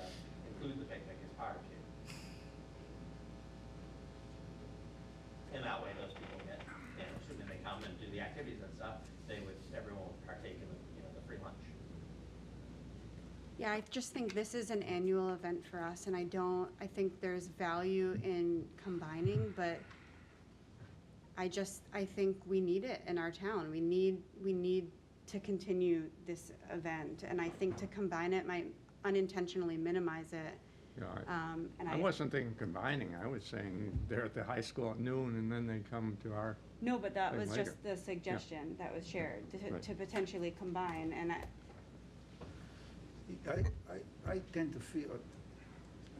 Speaker 6: include the picnic as part of it. And that way those people get, assuming they come and do the activities and stuff, everyone would partake in the free lunch.
Speaker 2: Yeah, I just think this is an annual event for us, and I think there's value in combining, but I think we need it in our town. We need to continue this event, and I think to combine it might unintentionally minimize it.
Speaker 9: Yeah,
Speaker 2: And
Speaker 9: I wasn't thinking combining, I was saying they're at the high school at noon and then they come to our,
Speaker 2: No, but that
Speaker 9: Then
Speaker 2: was
Speaker 9: later.
Speaker 2: just the suggestion that was shared,
Speaker 9: Right.
Speaker 2: to potentially combine, and
Speaker 3: I tend to feel,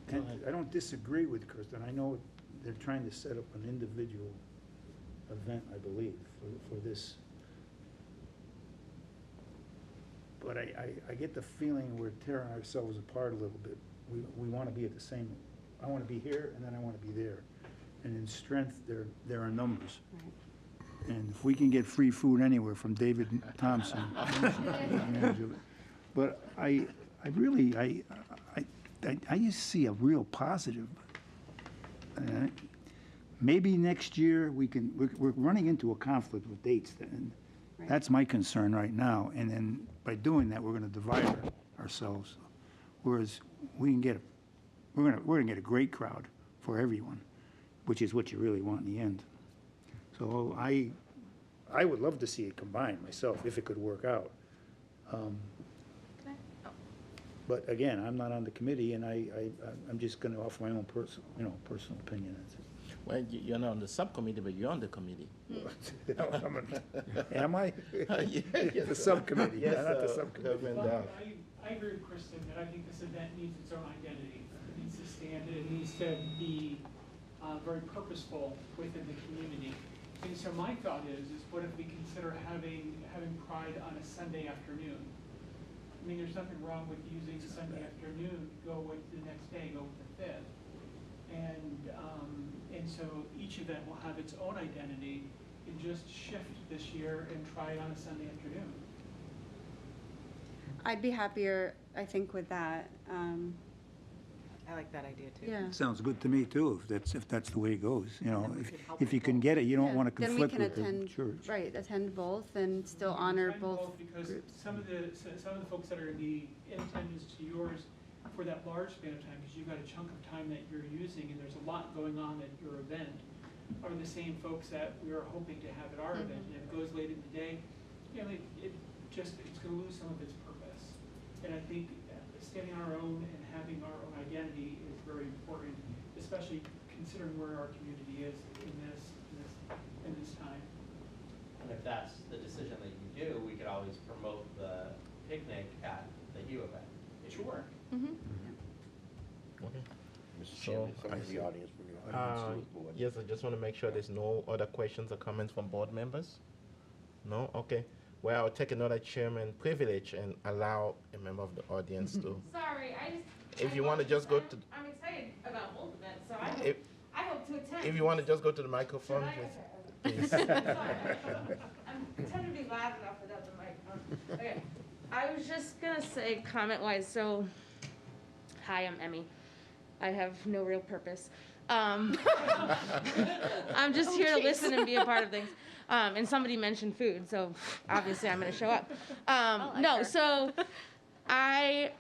Speaker 1: Go ahead.
Speaker 3: I don't disagree with Kirsten. I know they're trying to set up an individual event, I believe, for this. But I get the feeling we're tearing ourselves apart a little bit. We want to be at the same, I want to be here and then I want to be there. And in strength, there are numbers.
Speaker 2: Right.
Speaker 3: And if we can get free food anywhere from David Thompson. But I just see a real positive. Maybe next year we're running into a conflict with dates, and
Speaker 2: Right.
Speaker 3: that's my concern right now. And then by doing that, we're going to divide ourselves. Whereas we're going to get a great crowd for everyone, which is what you really want in the end. So I would love to see it combined myself if it could work out. But again, I'm not on the committee, and I'm just going to offer my own personal opinion. That's it.
Speaker 1: Well, you're not on the subcommittee, but you're on the committee.
Speaker 3: Am I?
Speaker 1: Yes,
Speaker 3: The
Speaker 1: sir.
Speaker 3: subcommittee,
Speaker 1: Yes,
Speaker 3: not the
Speaker 1: sir.
Speaker 3: subcommittee.
Speaker 1: Reverend
Speaker 11: Well,
Speaker 1: Dow.
Speaker 11: I agree with Kristen that I think this event needs its own identity. It needs to stand, it needs to be very purposeful within the community. And so my thought is what if we consider having Pride on a Sunday afternoon? I mean, there's nothing wrong with using Sunday afternoon, go with the next day, go with the 5th. And so each event will have its own identity and just shift this year and try it on a Sunday afternoon.
Speaker 2: I'd be happier, I think, with that.
Speaker 10: I like that idea too.
Speaker 2: Yeah.
Speaker 3: Sounds good to me too, if that's the way it goes, you know.
Speaker 10: then we
Speaker 3: If-
Speaker 10: could help
Speaker 3: If you can
Speaker 10: people.
Speaker 3: get it, you don't
Speaker 2: Yeah.
Speaker 3: want to
Speaker 2: Then we
Speaker 3: conflict
Speaker 2: can
Speaker 3: with the
Speaker 2: attend,
Speaker 3: church.
Speaker 2: right, attend both and still
Speaker 11: You can
Speaker 2: honor
Speaker 11: attend
Speaker 2: both
Speaker 11: because
Speaker 2: groups.
Speaker 11: some of the folks that are in attendance to yours for that large span of time, because you've got a chunk of time that you're using and there's a lot going on at your event, are the same folks that we are hoping to have at our event. And if it goes late in the day, you know, it's going to lose some of its purpose. And I think standing on our own and having our own identity is very important, especially considering where our community is in this time.
Speaker 6: And if that's the decision that you do, we could always promote the picnic at the Hugh event.
Speaker 11: Sure.
Speaker 1: Okay.
Speaker 8: Mr. Chairman,
Speaker 1: So,
Speaker 8: some
Speaker 1: I
Speaker 8: of
Speaker 1: see.
Speaker 8: the audience from the audience to the board.
Speaker 1: Yes, I just want to make sure there's no other questions or comments from board members? No? Okay. Well, I'll take another chairman privilege and allow a member of the audience to.
Speaker 12: Sorry,
Speaker 1: If you want to just go to,
Speaker 12: I'm excited about both events, so I
Speaker 1: if,
Speaker 12: I hope to attend.
Speaker 1: if you want to just go to the microphone,
Speaker 12: Should
Speaker 1: please.
Speaker 12: I? Okay. Sorry. I'm trying to be loud enough without the microphone. Okay, I was just gonna say comment-wise, so, hi, I'm Emmy. I have no real purpose. I'm just here to listen and be a part of things. And somebody mentioned food, so obviously I'm gonna show up. No, so I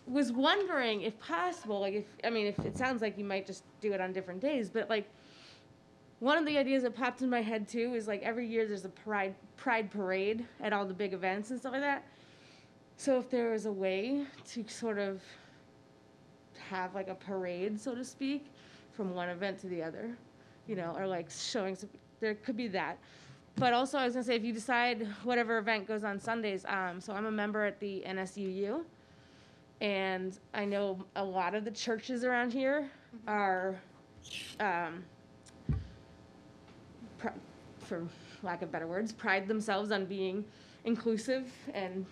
Speaker 12: was wondering if possible, like if it sounds like you might just do it on different days, but like one of the ideas that popped in my head too is like every year there's a pride parade at all the big events and stuff like that. So if there was a way to sort of have like a parade, so to speak, from one event to the other, you know, or like showing some, there could be that. But also I was gonna say, if you decide whatever event goes on Sundays, so I'm a member at the NSUU, and I know a lot of the churches around here are, for lack of better words, pride themselves on being inclusive and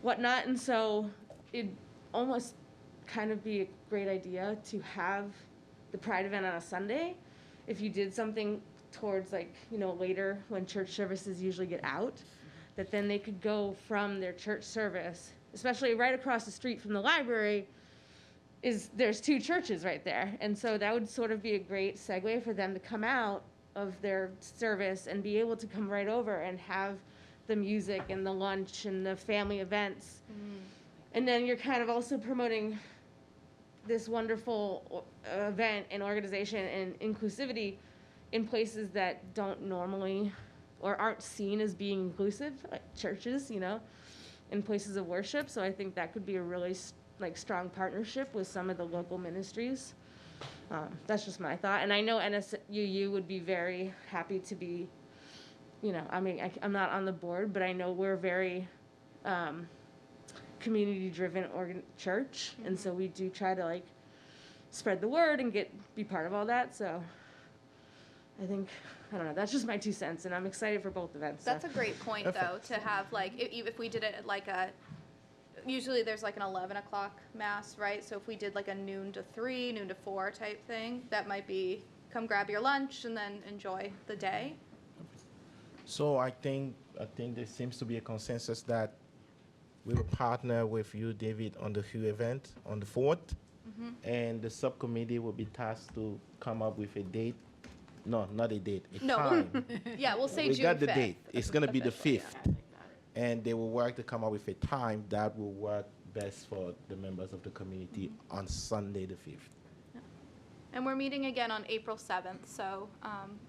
Speaker 12: whatnot, and so it'd almost kind of be a great idea to have the Pride event on a Sunday. If you did something towards like, you know, later when church services usually get out, that then they could go from their church service, especially right across the street from the library, there's 2 churches right there. And so that would sort of be a great segue for them to come out of their service and be able to come right over and have the music and the lunch and the family events. And then you're kind of also promoting this wonderful event and organization and inclusivity in places that don't normally or aren't seen as being inclusive, like churches, you know, in places of worship. So I think that could be a really strong partnership with some of the local ministries. That's just my thought. And I know NSUU would be very happy to be, you know, I mean, I'm not on the board, but I know we're very community-driven church, and so we do try to like spread the word and be part of all that. So I think, I don't know, that's just my 2 cents, and I'm excited for both events.
Speaker 4: That's a great point, though, to have, like, if we did it at, like, usually there's, like, an 11 o'clock mass, right? So if we did, like, a noon to 3, noon to 4 type thing, that might be, come grab your lunch and then enjoy the day.
Speaker 1: So I think there seems to be a consensus that we will partner with you, David, on the Hugh event on the 4th, and the subcommittee will be tasked to come up with a date. No, not a date, a time.
Speaker 4: Yeah, we'll say
Speaker 1: We
Speaker 4: June 5th.
Speaker 1: got the date. It's going to be the 5th. And they will work to come up with a time that will work best for the members of the community on Sunday the 5th.
Speaker 4: And we're meeting again on April 7th, so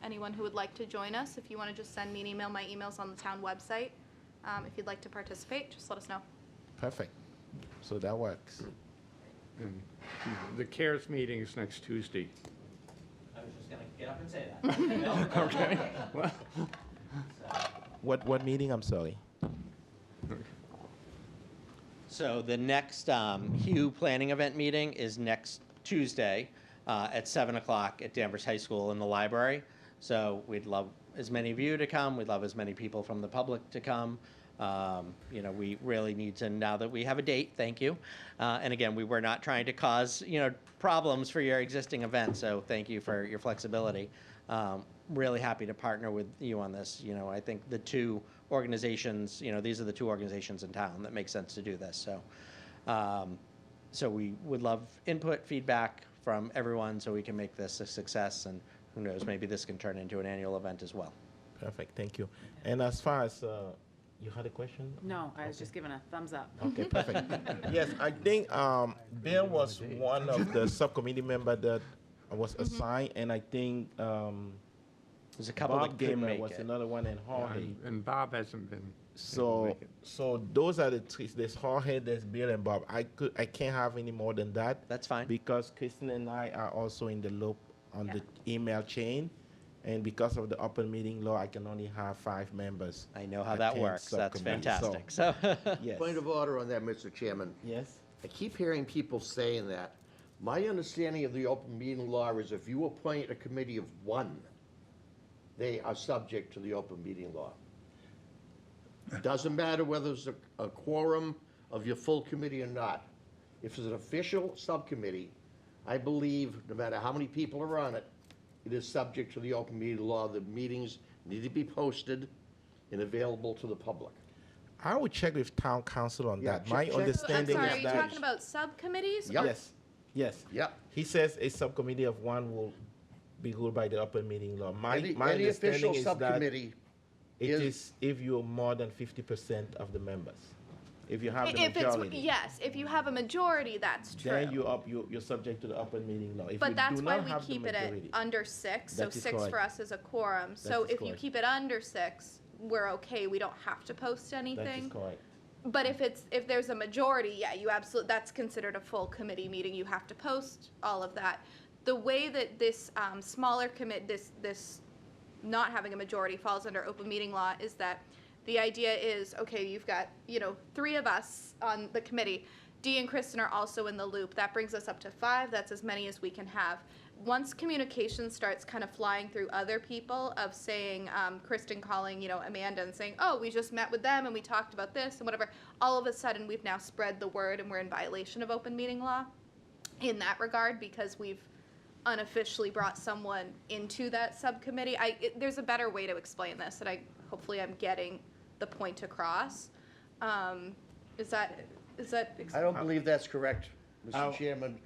Speaker 4: anyone who would like to join us, if you want to just send me an email, my email's on the town website. If you'd like to participate, just let us know.
Speaker 1: Perfect. So that works.
Speaker 9: And the CARES meeting is next Tuesday.
Speaker 6: I was just gonna Get up and say that.
Speaker 9: Okay. Well,
Speaker 1: What meeting? I'm sorry.
Speaker 6: So the next Hugh planning event meeting is next Tuesday at 7 o'clock at Danvers High School in the library. So we'd love as many of you to come. We'd love as many people from the public to come. You know, we really need to, now that we have a date, thank you. And again, we were not trying to cause, you know, problems for your existing event, so thank you for your flexibility. Really happy to partner with you on this. You know, I think the two organizations, you know, these are the two organizations in town that make sense to do this. So, so we would love input, feedback from everyone so we can make this a success, and who knows, maybe this can turn into an annual event as well.
Speaker 1: Perfect, thank you. And as far as, you had a question?
Speaker 10: No, I was just giving a thumbs up.
Speaker 1: Okay, perfect. Yes, I think Bill was one of the subcommittee member that was assigned, and I think
Speaker 6: There's a couple
Speaker 1: Bob
Speaker 6: that couldn't
Speaker 1: Gamer
Speaker 6: make
Speaker 1: was
Speaker 6: it.
Speaker 1: another one, and Jorge.
Speaker 9: and Bob hasn't been. able to
Speaker 1: So,
Speaker 9: make it.
Speaker 1: so those are the three. There's Jorge, there's Bill, and Bob. I can't have any more than that.
Speaker 6: That's fine.
Speaker 1: Because Kristen and I are also in the loop on the email chain, and because of the open meeting law, I can only have 5 members.
Speaker 6: I know how that
Speaker 1: attend
Speaker 6: works. That's
Speaker 1: subcommittee.
Speaker 6: fantastic. So,
Speaker 1: Yes.
Speaker 8: Point of order on that, Mr. Chairman.
Speaker 1: Yes.
Speaker 8: I keep hearing people saying that. My understanding of the open meeting law is if you appoint a committee of 1, they are subject to the open meeting law. Doesn't matter whether it's a quorum of your full committee or not. If it's an official subcommittee, I believe no matter how many people are on it, it is subject to the open meeting law. The meetings need to be posted and available to the public.
Speaker 1: I will check with town council on
Speaker 8: Yeah,
Speaker 1: that.
Speaker 8: check-
Speaker 1: My
Speaker 8: check-
Speaker 4: I'm
Speaker 1: understanding
Speaker 4: sorry,
Speaker 1: is
Speaker 4: are you
Speaker 1: that.
Speaker 4: talking about subcommittees?
Speaker 8: Yep.
Speaker 1: Yes, yes.
Speaker 8: Yep.
Speaker 1: He says a subcommittee of 1 will be ruled by the open meeting law. My
Speaker 8: Any
Speaker 1: understanding
Speaker 8: official
Speaker 1: is that
Speaker 8: subcommittee
Speaker 1: it
Speaker 8: is-
Speaker 1: is if you're more than 50% of the members. If you have the
Speaker 4: If it's,
Speaker 1: majority,
Speaker 4: yes, if you have a majority, that's true.
Speaker 1: then you're subject to the open meeting law. If
Speaker 4: But
Speaker 1: you
Speaker 4: that's
Speaker 1: do
Speaker 4: why
Speaker 1: not
Speaker 4: we
Speaker 1: have the
Speaker 4: keep it at
Speaker 1: majority,
Speaker 4: under 6, so
Speaker 1: That is
Speaker 4: 6 for
Speaker 1: correct.
Speaker 4: us is a quorum. So
Speaker 1: is
Speaker 4: if you
Speaker 1: correct.
Speaker 4: keep it under 6, we're okay, we don't have to post
Speaker 1: that
Speaker 4: anything.
Speaker 1: is correct.
Speaker 4: But if there's a majority, yeah, you absolutely, that's considered a full committee meeting, you have to post all of that. The way that this smaller this not having a majority falls under open meeting law is that the idea is, okay, you've got, 3 of us on the committee. Dee and Kristen are also in the loop. That brings us up to 5. That's as many as we can have. Once communication starts kind of flying through other people of saying, Kristen calling, Amanda and saying, oh, we just met with them and we talked about this and whatever, all of a sudden we've now spread the word and we're in violation of open meeting law in that regard because we've unofficially brought someone into that subcommittee. There's a better way to explain this, and hopefully I'm getting the point across. Is that?
Speaker 8: I don't believe that's correct,
Speaker 1: I'll-
Speaker 8: Mr. Chairman.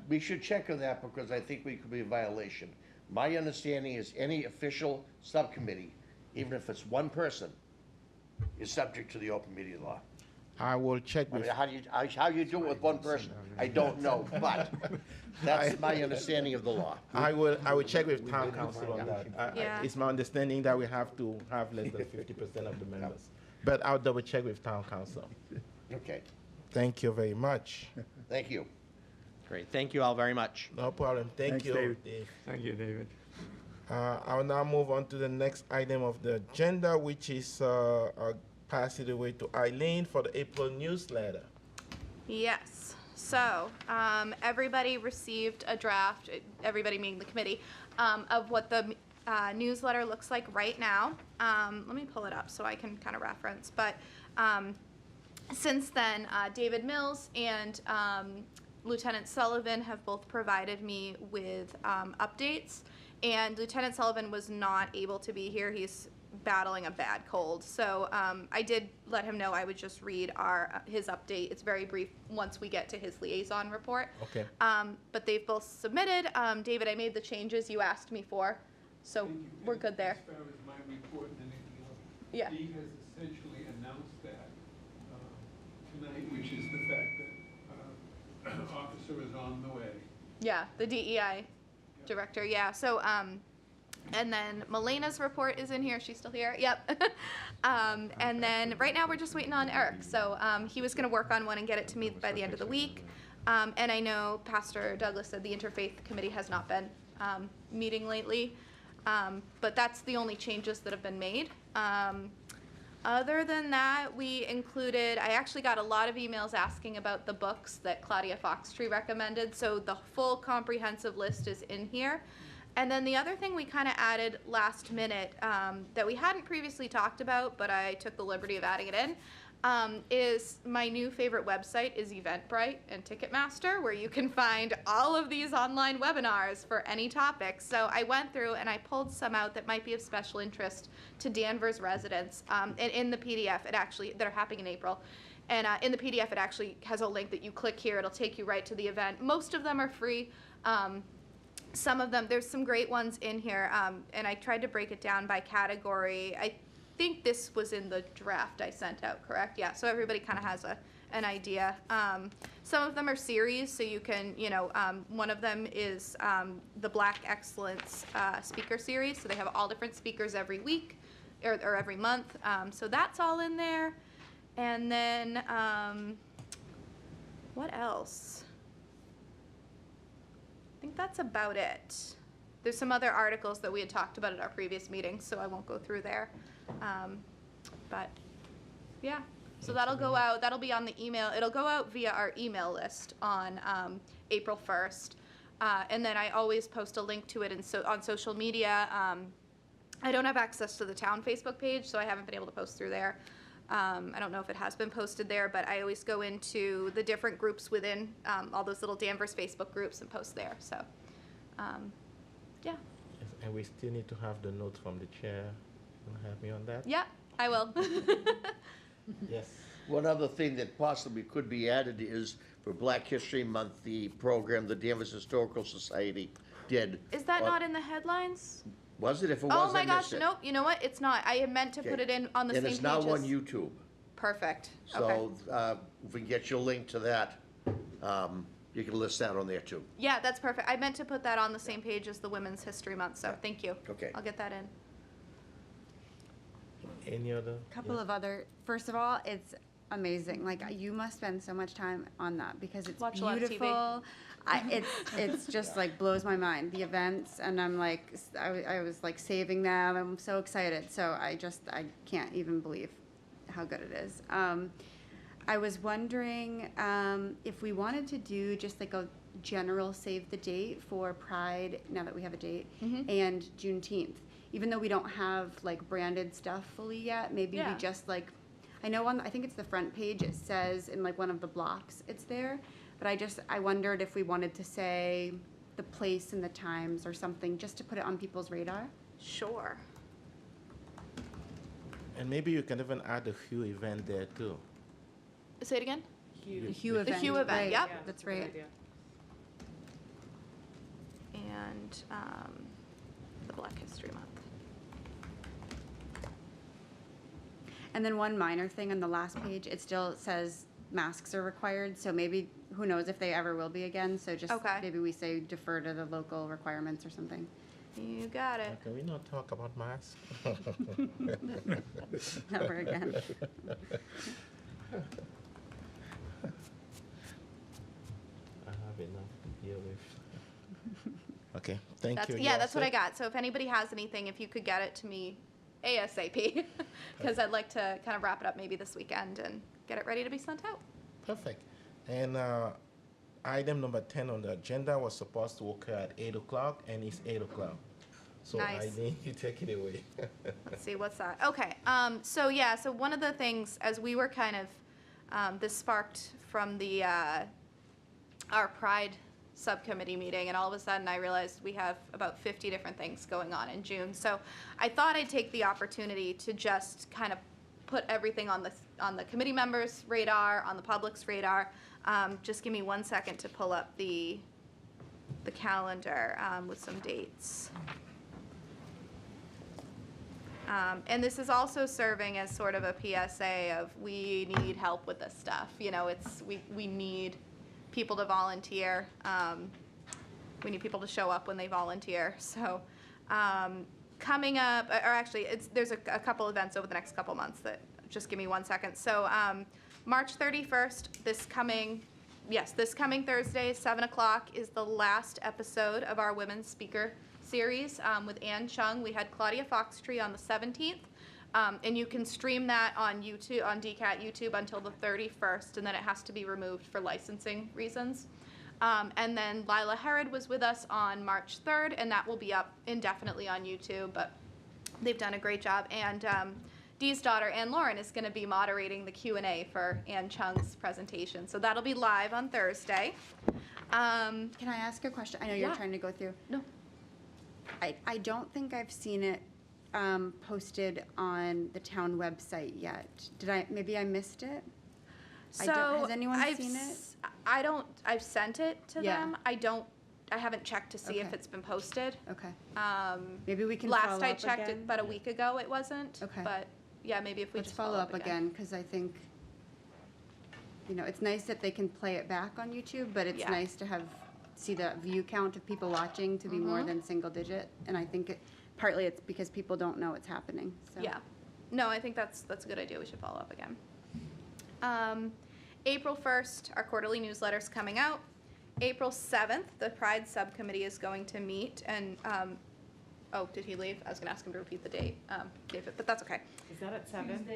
Speaker 8: We should check on that because I think we could be in violation. My understanding is any official subcommittee, even if it's 1 person, is subject to the open meeting law.
Speaker 1: I will check
Speaker 8: I
Speaker 1: with.
Speaker 8: mean, how you do it with 1 person, I don't know, but that's my understanding of the law.
Speaker 1: I will check with town council on that.
Speaker 4: Yeah.
Speaker 1: It's my understanding that we have to have less than 50% of the members. But I'll double check with town council.
Speaker 8: Okay,
Speaker 1: Thank you very much.
Speaker 8: thank you.
Speaker 6: great. Thank you all very much.
Speaker 1: No problem. Thank
Speaker 3: Thanks,
Speaker 1: you,
Speaker 3: David.
Speaker 1: Dave.
Speaker 9: Thank you, David.
Speaker 1: I'll now move on to the next item of the agenda, which is I'll pass it away to Eileen for the April newsletter.
Speaker 4: Yes. So everybody received a draft, everybody meaning the committee, of what the newsletter looks like right now. Let me pull it up so I can kind of reference. But since then, David Mills and Lieutenant Sullivan have both provided me with updates. And Lieutenant Sullivan was not able to be here. He's battling a bad cold. So I did let him know I would just read his update. It's very brief once we get to his liaison report.
Speaker 1: Okay.
Speaker 4: But they've both submitted. David, I made the changes you asked me for. So
Speaker 13: Thank you.
Speaker 4: we're good there.
Speaker 13: As far as my report and anything else,
Speaker 4: Yeah.
Speaker 13: Dee has essentially announced that tonight, which is the fact that officer is on the way.
Speaker 4: Yeah, the DEI director, yeah. So, and then Melena's report is in here. She's still here. Yep. And then right now we're just waiting on Eric. So he was going to work on one and get it to me by the end of the week. And I know Pastor Douglas said the Interfaith Committee has not been meeting lately, but that's the only changes that have been made. Other than that, we included, I actually got a lot of emails asking about the books that Claudia Foxtree recommended, so the full comprehensive list is in here. And then the other thing we kind of added last minute that we hadn't previously talked about, but I took the liberty of adding it in, is my new favorite website is Eventbrite and Ticketmaster, where you can find all of these online webinars for any topic. So I went through and I pulled some out that might be of special interest to Danvers residents. And in the PDF, it actually, that are happening in April. And in the PDF, it actually has a link that you click here. It'll take you right to the event. Most of them are free. Some of them, there's some great ones in here. And I tried to break it down by category. I think this was in the draft I sent out, correct? Yeah, so everybody kind of has an idea. Some of them are series, so you can, one of them is the Black Excellence Speaker Series, so they have all different speakers every week or every month, so that's all in there. And then, what else? I think that's about it. There's some other articles that we had talked about at our previous meeting, so I won't go through there. But yeah, so that'll go out, that'll be on the email. It'll go out via our email list on April 1st. And then I always post a link to it on social media. I don't have access to the town Facebook page, so I haven't been able to post through there. I don't know if it has been posted there, but I always go into the different groups within all those little Danvers Facebook groups and post there. So, yeah.
Speaker 1: Yes, and we still need to have the notes from the chair. You want to help me on that?
Speaker 4: Yeah, I will.
Speaker 1: Yes.
Speaker 8: One other thing that possibly could be added is for Black History Month, the program the Danvers Historical Society did.
Speaker 4: Is that not in the headlines?
Speaker 8: Was it? If it was,
Speaker 4: Oh my
Speaker 8: I
Speaker 4: gosh,
Speaker 8: missed it.
Speaker 4: nope, you know what? It's not. I had meant to put it in on the same
Speaker 8: And
Speaker 4: pages.
Speaker 8: it's now on YouTube.
Speaker 4: Perfect. Okay.
Speaker 8: So if we can get you a link to that, you can list that on there too.
Speaker 4: Yeah, that's perfect. I meant to put that on the same page as the Women's History Month, so thank you.
Speaker 8: Okay.
Speaker 4: I'll get that in.
Speaker 1: Any other?
Speaker 2: Couple of other, first of all, it's amazing. Like, you must spend so much time on that because it's
Speaker 4: Watch a lot of TV.
Speaker 2: beautiful. It's just like blows my mind, the events, and I'm like, I was like saving them. I'm so excited. So I can't even believe how good it is. I was wondering if we wanted to do just like a general save the date for Pride, now that we have a date, and Juneteenth. Even though we don't have like branded stuff fully yet, maybe we just like, I know I think it's the front page, it says in like one of the blocks it's there, but I wondered if we wanted to say the place and the times or something, just to put it on people's radar.
Speaker 4: Sure.
Speaker 1: And maybe you can even add the Hue event there too.
Speaker 4: Say it again?
Speaker 2: The Hue event.
Speaker 4: The Hue event,
Speaker 2: right.
Speaker 4: yep.
Speaker 2: That's right.
Speaker 4: And the Black History Month.
Speaker 2: And then one minor thing on the last page, it still says masks are required, so maybe, who knows if they ever will be again, so just maybe we say defer to the local requirements or something.
Speaker 4: You got it.
Speaker 1: Can we not talk about masks?
Speaker 2: Never again.
Speaker 1: I have enough to deal with. Okay, thank you.
Speaker 4: Yeah, that's what I got. So if anybody has anything, if you could get it to me ASAP, because I'd like to kind of wrap it up maybe this weekend and get it ready to be sent out.
Speaker 1: Perfect. And item number 10 on the agenda was supposed to occur at 8 o'clock, and it's 8 o'clock. So
Speaker 4: Nice.
Speaker 1: I need you take it away.
Speaker 4: Let's see, what's that? Okay, so one of the things, as we were kind of, this sparked from the, our Pride subcommittee meeting, and all of a sudden I realized we have about 50 different things going on in June. So I thought I'd take the opportunity to just kind of put everything on the committee members' radar, on the public's radar. Just give me 1 second to pull up the calendar with some dates. And this is also serving as sort of a PSA of we need help with this stuff. You know, we need people to volunteer. We need people to show up when they volunteer. So coming up, or actually, there's a couple events over the next couple months that, just give me 1 second. So March 31st, this coming yes, this coming Thursday, 7 o'clock, is the last episode of our Women's Speaker series with Ann Chung. We had Claudia Foxtree on the 17th. And you can stream that on YouTube, on DCAT YouTube until the 31st, and then it has to be removed for licensing reasons. And then Lila Herod was with us on March 3rd, and that will be up indefinitely on YouTube, but they've done a great job. And Dee's daughter, Ann Lauren, is going to be moderating the Q&A for Ann Chung's presentation. So that'll be live on Thursday.
Speaker 2: Can I ask a question? I know you're
Speaker 4: Yeah.
Speaker 2: trying to go through.
Speaker 4: No.
Speaker 2: I don't think I've seen it posted on the town website yet. Maybe I missed it? Has anyone seen it?
Speaker 4: I've sent it to
Speaker 2: Yeah.
Speaker 4: them. I haven't checked to see if
Speaker 2: Okay.
Speaker 4: it's been posted.
Speaker 2: Okay. Maybe we can
Speaker 4: Last
Speaker 2: follow
Speaker 4: I
Speaker 2: up
Speaker 4: checked
Speaker 2: again.
Speaker 4: it about a week ago, it wasn't.
Speaker 2: Okay.
Speaker 4: But yeah, maybe if we
Speaker 2: Let's
Speaker 4: just
Speaker 2: follow up again, because I think, it's nice that they can play it back on YouTube, but it's
Speaker 4: Yeah.
Speaker 2: nice to see the view count of people watching to be more
Speaker 4: Mhm.
Speaker 2: than single digit. And I think partly it's because people don't know it's happening, so.
Speaker 4: Yeah. No, I think that's a good idea. We should follow up again. April 1st, our quarterly newsletter's coming out. April 7th, the Pride Subcommittee is going to meet, and, oh, did he leave? I was gonna ask him to repeat the date, David, but that's okay.
Speaker 10: Is that at 7?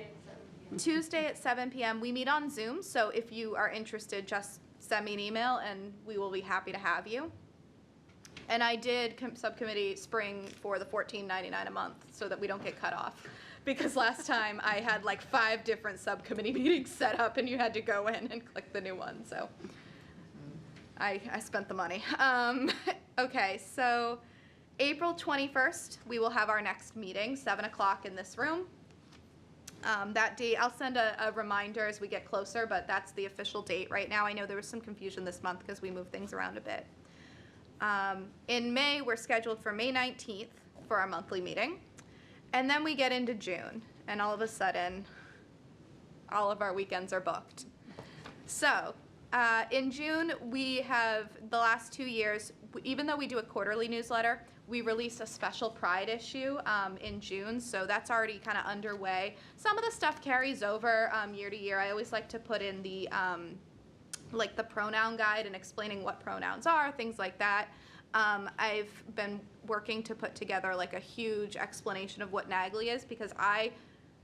Speaker 4: Tuesday at 7 p.m. We meet on Zoom, so if you are interested, just send me an email, and we will be happy to have you. And I did subcommittee spring for the $14.99 a month so that we don't get cut off. Because last time I had like 5 different subcommittee meetings set up and you had to go in and click the new one. So I spent the money. Okay, so April 21st, we will have our next meeting, 7 o'clock in this room. That date, I'll send a reminder as we get closer, but that's the official date right now. I know there was some confusion this month because we moved things around a bit. In May, we're scheduled for May 19th for our monthly meeting. And then we get into June, and all of a sudden, all of our weekends are booked. So, in June, we have the last 2 years, even though we do a quarterly newsletter, we released a special Pride issue in June, so that's already kind of underway. Some of the stuff carries over year to year. I always like to put in the like the pronoun guide and explaining what pronouns are, things like that. I've been working to put together like a huge explanation of what NAGLI is, because I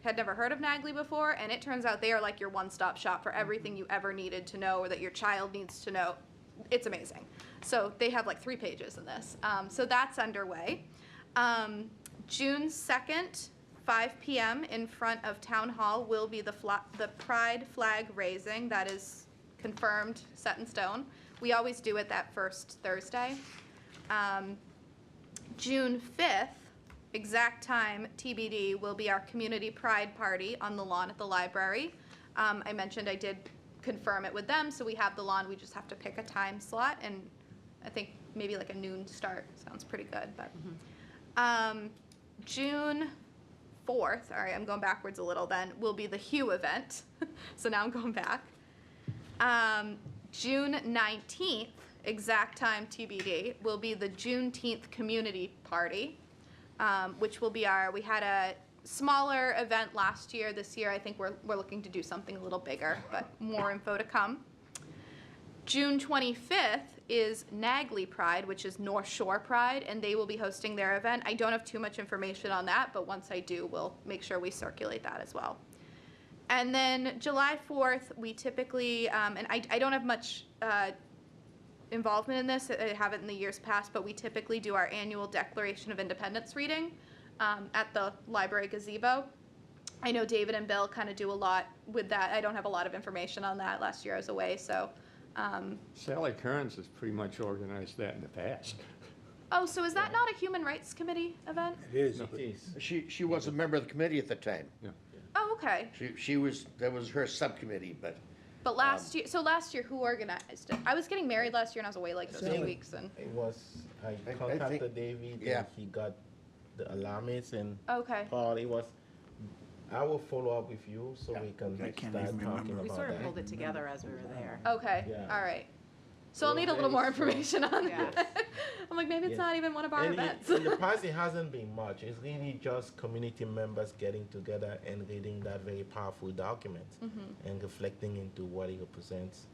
Speaker 4: had never heard of NAGLI before, and it turns out they are like your one-stop shop for everything you ever needed to know or that your child needs to know. It's amazing. So they have like 3 pages in this. So that's underway. June 2nd, 5 p.m. in front of Town Hall will be the Pride flag raising. That is confirmed, set in stone. We always do it that first Thursday. June 5th, exact time TBD, will be our community pride party on the lawn at the library. I mentioned I did confirm it with them, so we have the lawn. We just have to pick a time slot, and I think maybe like a noon start sounds pretty good. But June 4th, all right, I'm going backwards a little then, will be the Hue event. So now I'm going back. June 19th, exact time TBD, will be the Juneteenth community party, which will be we had a smaller event last year. This year I think we're looking to do something a little bigger, but more info to come. June 25th is NAGLI Pride, which is North Shore Pride, and they will be hosting their event. I don't have too much information on that, but once I do, we'll make sure we circulate that as well. And then July 4th, we typically, and I don't have much involvement in this, I haven't in the years past, but we typically do our annual Declaration of Independence reading at the library gazebo. I know David and Bill kind of do a lot with that. I don't have a lot of information on that. Last year I was away, so.
Speaker 9: Sally Kearns has pretty much organized that in the past.
Speaker 4: Oh, so is that not a Human Rights Committee event?
Speaker 8: It is.
Speaker 1: It is.
Speaker 8: She was a member of the committee at the time.
Speaker 9: Yeah.
Speaker 4: Oh, okay.
Speaker 8: That was her subcommittee, but.
Speaker 4: But last year, who organized it? I was getting married last year and I was away like those 2 weeks, and.
Speaker 1: It was, I
Speaker 8: think-
Speaker 1: contacted David,
Speaker 8: yeah.
Speaker 1: and he got the alarmists and
Speaker 4: Okay.
Speaker 1: Paul. It was, I will follow up with you so
Speaker 8: Yeah.
Speaker 1: we can
Speaker 3: I can't
Speaker 1: start
Speaker 3: even
Speaker 1: talking
Speaker 3: remember.
Speaker 1: about
Speaker 10: We sort of
Speaker 1: that.
Speaker 10: pulled it together as we were there.
Speaker 4: Okay,
Speaker 1: Yeah.
Speaker 4: all right. So I'll
Speaker 1: We're
Speaker 4: need a little more
Speaker 1: very strong.
Speaker 4: information on
Speaker 10: Yeah.
Speaker 4: that. I'm like, maybe it's
Speaker 1: Yeah.
Speaker 4: not even one of our
Speaker 1: And
Speaker 4: events.
Speaker 1: in the past, it hasn't been much. It's really just community members getting together and reading that very powerful document
Speaker 4: Mm-hmm.
Speaker 1: and reflecting into what it represents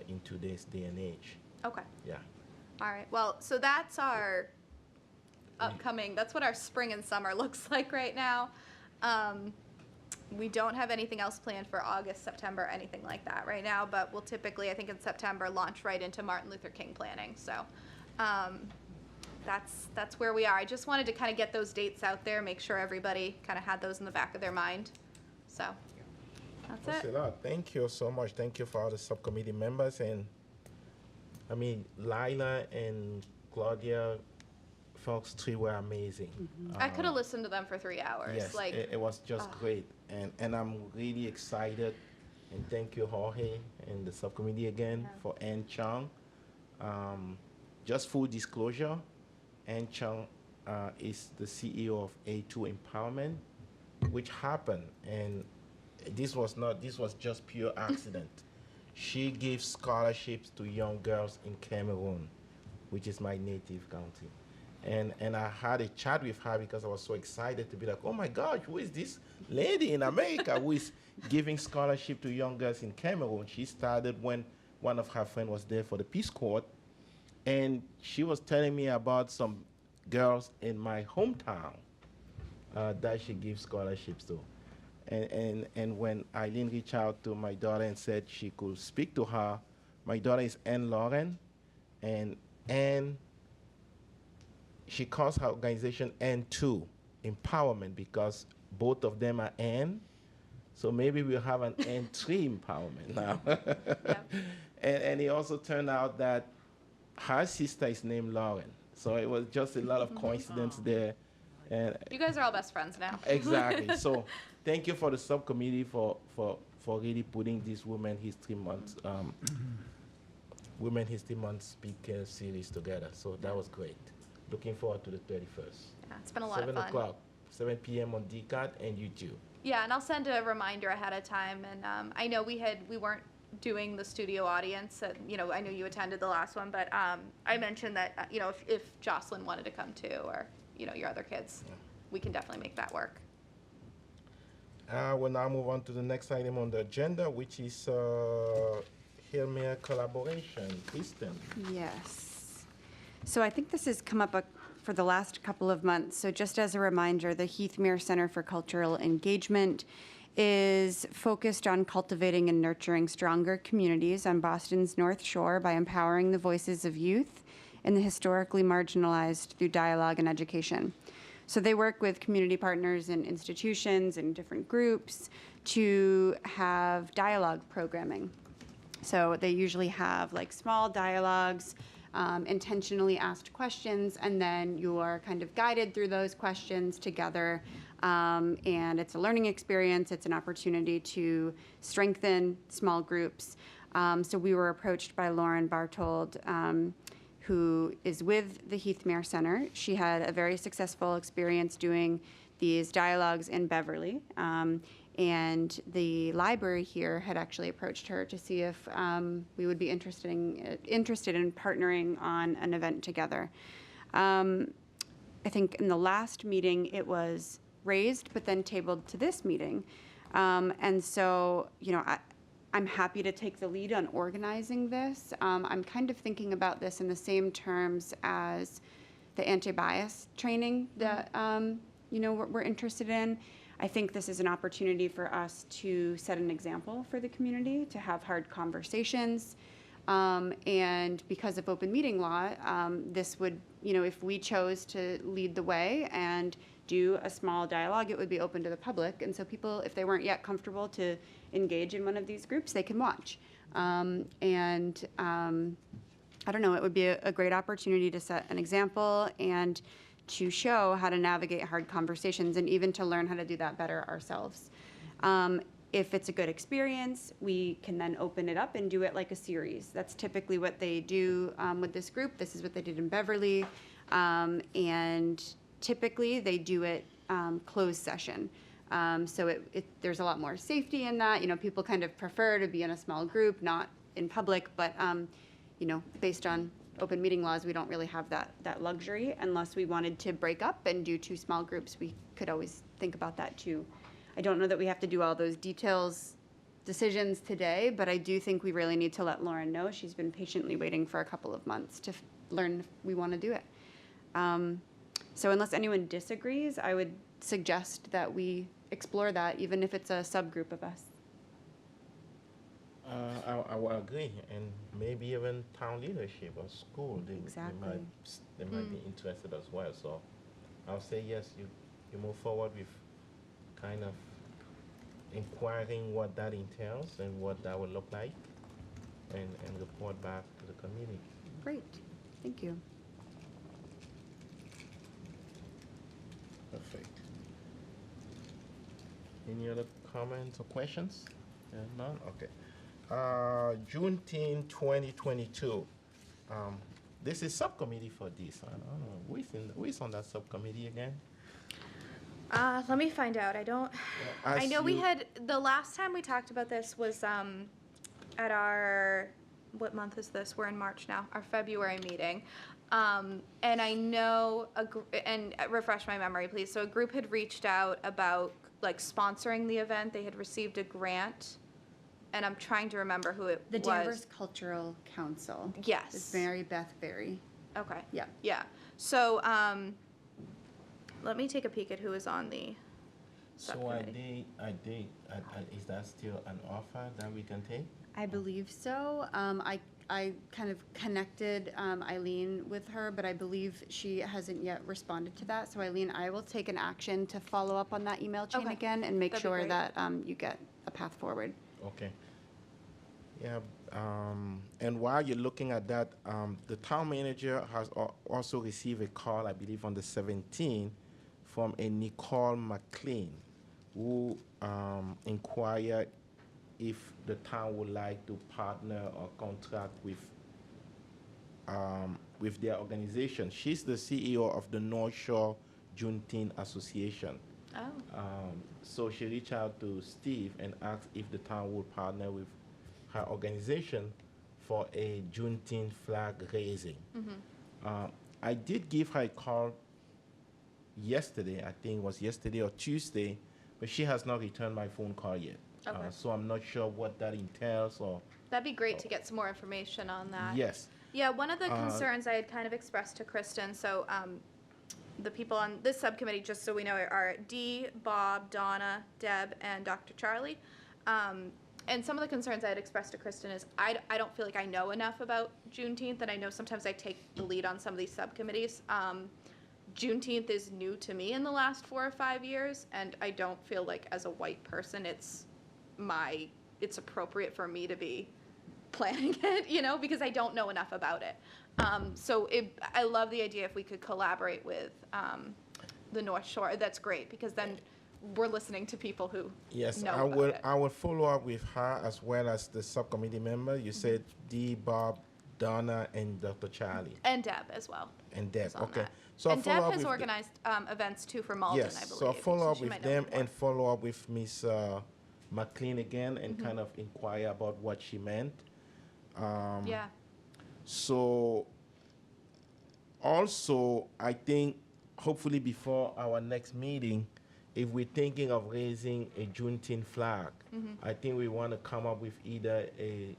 Speaker 1: in today's day and age.
Speaker 4: Okay.
Speaker 1: Yeah.
Speaker 4: All right. Well, so that's our upcoming, that's what our spring and summer looks like right now. We don't have anything else planned for August, September, anything like that right now, but we'll typically, I think in September, launch right into Martin Luther King planning. So that's where we are. I just wanted to kind of get those dates out there, make sure everybody kind of had those in the back of their mind. So that's it.
Speaker 1: A lot. Thank you so much. Thank you for all the subcommittee members. And I mean, Lila and Claudia, folks, three were amazing.
Speaker 4: I could have listened to them for 3 hours.
Speaker 1: Yes,
Speaker 4: Like,
Speaker 1: it was just great. And I'm really excited. And thank you, Jorge, and the subcommittee again for Ann Chung. Just full disclosure, Ann Chung is the CEO of A2 Empowerment, which happened. And this was just pure accident. She gives scholarships to young girls in Cameroon, which is my native county. And I had a chat with her because I was so excited to be like, oh my gosh, who is this lady in America who is giving scholarship to young girls in Cameroon? She started when one of her friends was there for the Peace Corps, and she was telling me about some girls in my hometown that she gives scholarships to. And when Eileen reached out to my daughter and said she could speak to her, my daughter is Anne Lauren, and Anne, she calls her organization N2 Empowerment because both of them are N. So maybe we'll have an N3 Empowerment now. And it also turned out that her sister is named Lauren. So it was just a lot of coincidence there. And
Speaker 4: you guys are all best friends now.
Speaker 1: exactly. So thank you for the subcommittee for really putting this Women History Month speaker series together. So that was great. Looking forward to the 31st.
Speaker 4: Yeah, it's been a lot of fun.
Speaker 1: 7 o'clock, 7 p.m. on DCAT and YouTube.
Speaker 4: Yeah, and I'll send a reminder ahead of time. And I know we weren't doing the studio audience. I know you attended the last one, but I mentioned that if Jocelyn wanted to come too, or your other kids, we can definitely make that work.
Speaker 1: We'll now move on to the next item on the agenda, which is Hillmere collaboration. Kristen.
Speaker 2: Yes. So I think this has come up for the last couple of months. So just as a reminder, the Heathmere Center for Cultural Engagement is focused on cultivating and nurturing stronger communities on Boston's North Shore by empowering the voices of youth and the historically marginalized through dialogue and education. So they work with community partners and institutions and different groups to have dialogue programming. So they usually have like small dialogues, intentionally asked questions, and then you're kind of guided through those questions together. And it's a learning experience. It's an opportunity to strengthen small groups. So we were approached by Lauren Bartold, who is with the Heathmere Center. She had a very successful experience doing these dialogues in Beverly. And the library here had actually approached her to see if we would be interested in partnering on an event together. I think in the last meeting it was raised, but then tabled to this meeting. And so, I'm happy to take the lead on organizing this. I'm kind of thinking about this in the same terms as the anti-bias training that, we're interested in. I think this is an opportunity for us to set an example for the community, to have hard conversations. And because of open meeting law, this would, if we chose to lead the way and do a small dialogue, it would be open to the public. And so people, if they weren't yet comfortable to engage in one of these groups, they can watch. I don't know, it would be a great opportunity to set an example and to show how to navigate hard conversations and even to learn how to do that better ourselves. If it's a good experience, we can then open it up and do it like a series. That's typically what they do with this group. This is what they did in Beverly. And typically they do it closed session. So there's a lot more safety in that. People kind of prefer to be in a small group, not in public, but based on open meeting laws, we don't really have that luxury. Unless we wanted to break up and do 2 small groups, we could always think about that too. I don't know that we have to do all those details decisions today, but I do think we really need to let Lauren know. She's been patiently waiting for a couple of months to learn if we want to do it. So unless anyone disagrees, I would suggest that we explore that, even if it's a subgroup of us.
Speaker 1: I will agree, and maybe even town leadership or school,
Speaker 2: Exactly.
Speaker 1: they might be interested as well. So I'll say yes, you move forward with kind of inquiring what that entails and what that will look like, and report back to the committee.
Speaker 2: Great, thank you.
Speaker 1: Perfect. Any other comments or questions? None? Okay. Juneteenth 2022. This is subcommittee for this. I don't know. Who is on that subcommittee again?
Speaker 4: Let me find out. I don't. I know we had the last time we talked about this was at our, what month is this? We're in March now. Our February meeting, and I know and refresh my memory, please. So a group had reached out about like sponsoring the event. They had received a grant, and I'm trying to remember who it
Speaker 2: The
Speaker 4: was.
Speaker 2: Danvers Cultural Council.
Speaker 4: Yes.
Speaker 2: It's Mary Beth Berry.
Speaker 4: Okay.
Speaker 2: Yeah.
Speaker 4: Yeah. So let me take a peek at who is on the
Speaker 1: So
Speaker 4: subcommittee.
Speaker 1: is that still an offer that we can take?
Speaker 2: I believe so. I kind of connected Eileen with her, but I believe she hasn't yet responded to that. So Eileen, I will take an action to follow up on that email chain
Speaker 4: Okay.
Speaker 2: again and make
Speaker 4: That'd be
Speaker 2: sure
Speaker 4: great.
Speaker 2: that you get a path forward.
Speaker 1: Okay. Yeah, and while you're looking at that, the town manager has also received a call, I believe, on the 17th from a Nicole McLean, who inquired if the town would like to partner or contract with their organization. She's the CEO of the North Shore Juneteenth Association.
Speaker 4: Oh.
Speaker 1: So she reached out to Steve and asked if the town would partner with her organization for a Juneteenth flag raising. I did give her a call yesterday, I think it was yesterday or Tuesday, but she has not returned my phone call yet.
Speaker 4: Okay.
Speaker 1: So I'm not sure what that entails or.
Speaker 4: That'd be great to get some more information on that.
Speaker 1: Yes.
Speaker 4: Yeah, one of the concerns I had kind of expressed to Kristen, so the people on this subcommittee, just so we know, are Dee, Bob, Donna, Deb, and Dr. Charlie. And some of the concerns I had expressed to Kristen is I don't feel like I know enough about Juneteenth, and I know sometimes I take the lead on some of these subcommittees. Juneteenth is new to me in the last 4 or 5 years, and I don't feel like as a white person it's appropriate for me to be planning it, because I don't know enough about it. So I love the idea if we could collaborate with the North Shore. That's great, because then we're listening to people who know about it.
Speaker 1: I will follow up with her as well as the subcommittee member. You said Dee, Bob, Donna, and Dr. Charlie.
Speaker 4: And Deb as well.
Speaker 1: And Deb,
Speaker 4: is on
Speaker 1: okay.
Speaker 4: that.
Speaker 1: So I'll
Speaker 4: and
Speaker 1: follow
Speaker 4: Deb
Speaker 1: up
Speaker 4: has
Speaker 1: with
Speaker 4: organized events too for Malden,
Speaker 1: yes,
Speaker 4: I believe.
Speaker 1: so I'll follow up
Speaker 4: she
Speaker 1: with
Speaker 4: might know
Speaker 1: them
Speaker 4: more.
Speaker 1: and follow up with Miss McLean again and kind of inquire about what she meant.
Speaker 4: Yeah.
Speaker 1: So also, I think hopefully before our next meeting, if we're thinking of raising a Juneteenth flag, I think we want to come up with either a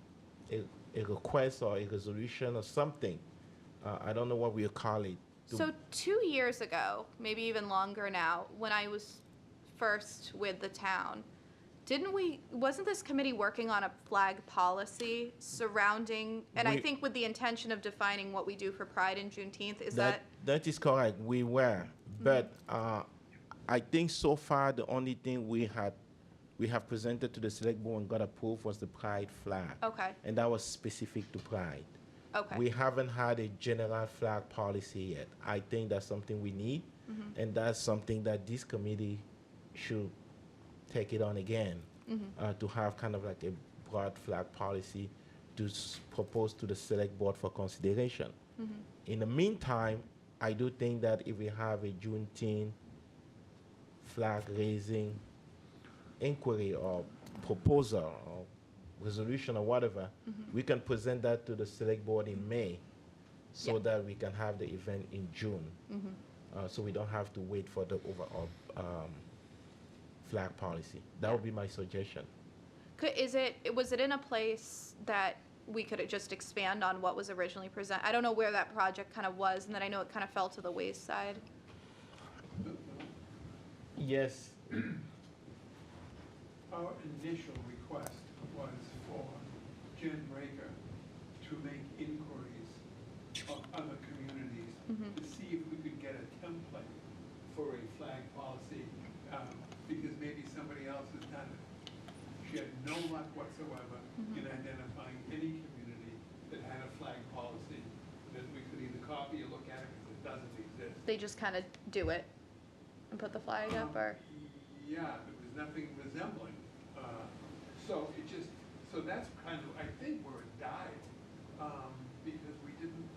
Speaker 1: request or a resolution or something. I don't know what we'll call it.
Speaker 4: So 2 years ago, maybe even longer now, when I was first with the town, wasn't this committee working on a flag policy surrounding, and I think with the intention of defining what we do for Pride and Juneteenth, is that?
Speaker 1: That is correct, we were, but I think so far the only thing we have presented to the select board and got approved was the Pride flag.
Speaker 4: Okay.
Speaker 1: And that was specific to Pride.
Speaker 4: Okay.
Speaker 1: We haven't had a general flag policy yet. I think that's something we need, and that's something that this committee should take it on again, to have kind of like a broad flag policy to propose to the select board for consideration. In the meantime, I do think that if we have a Juneteenth flag raising inquiry or proposal or resolution or whatever, we can present that to the select board in May so that we can have the event in June. So we don't have to wait for the overall flag policy. That would be my suggestion.
Speaker 4: Was it in a place that we could just expand on what was originally presented? I don't know where that project kind of was, and then I know it kind of fell to the wayside.
Speaker 1: Yes.
Speaker 13: Our initial request was for Jen Raker to make inquiries of other communities to see if we could get a template for a flag policy, because maybe somebody else has done it. She had no luck whatsoever in identifying any community that had a flag policy that we could either copy or look at it because it doesn't exist.
Speaker 4: They just kind of do it and put the flag up, or?
Speaker 13: Yeah, there was nothing resembling. So that's kind of, I think, where it died, because we didn't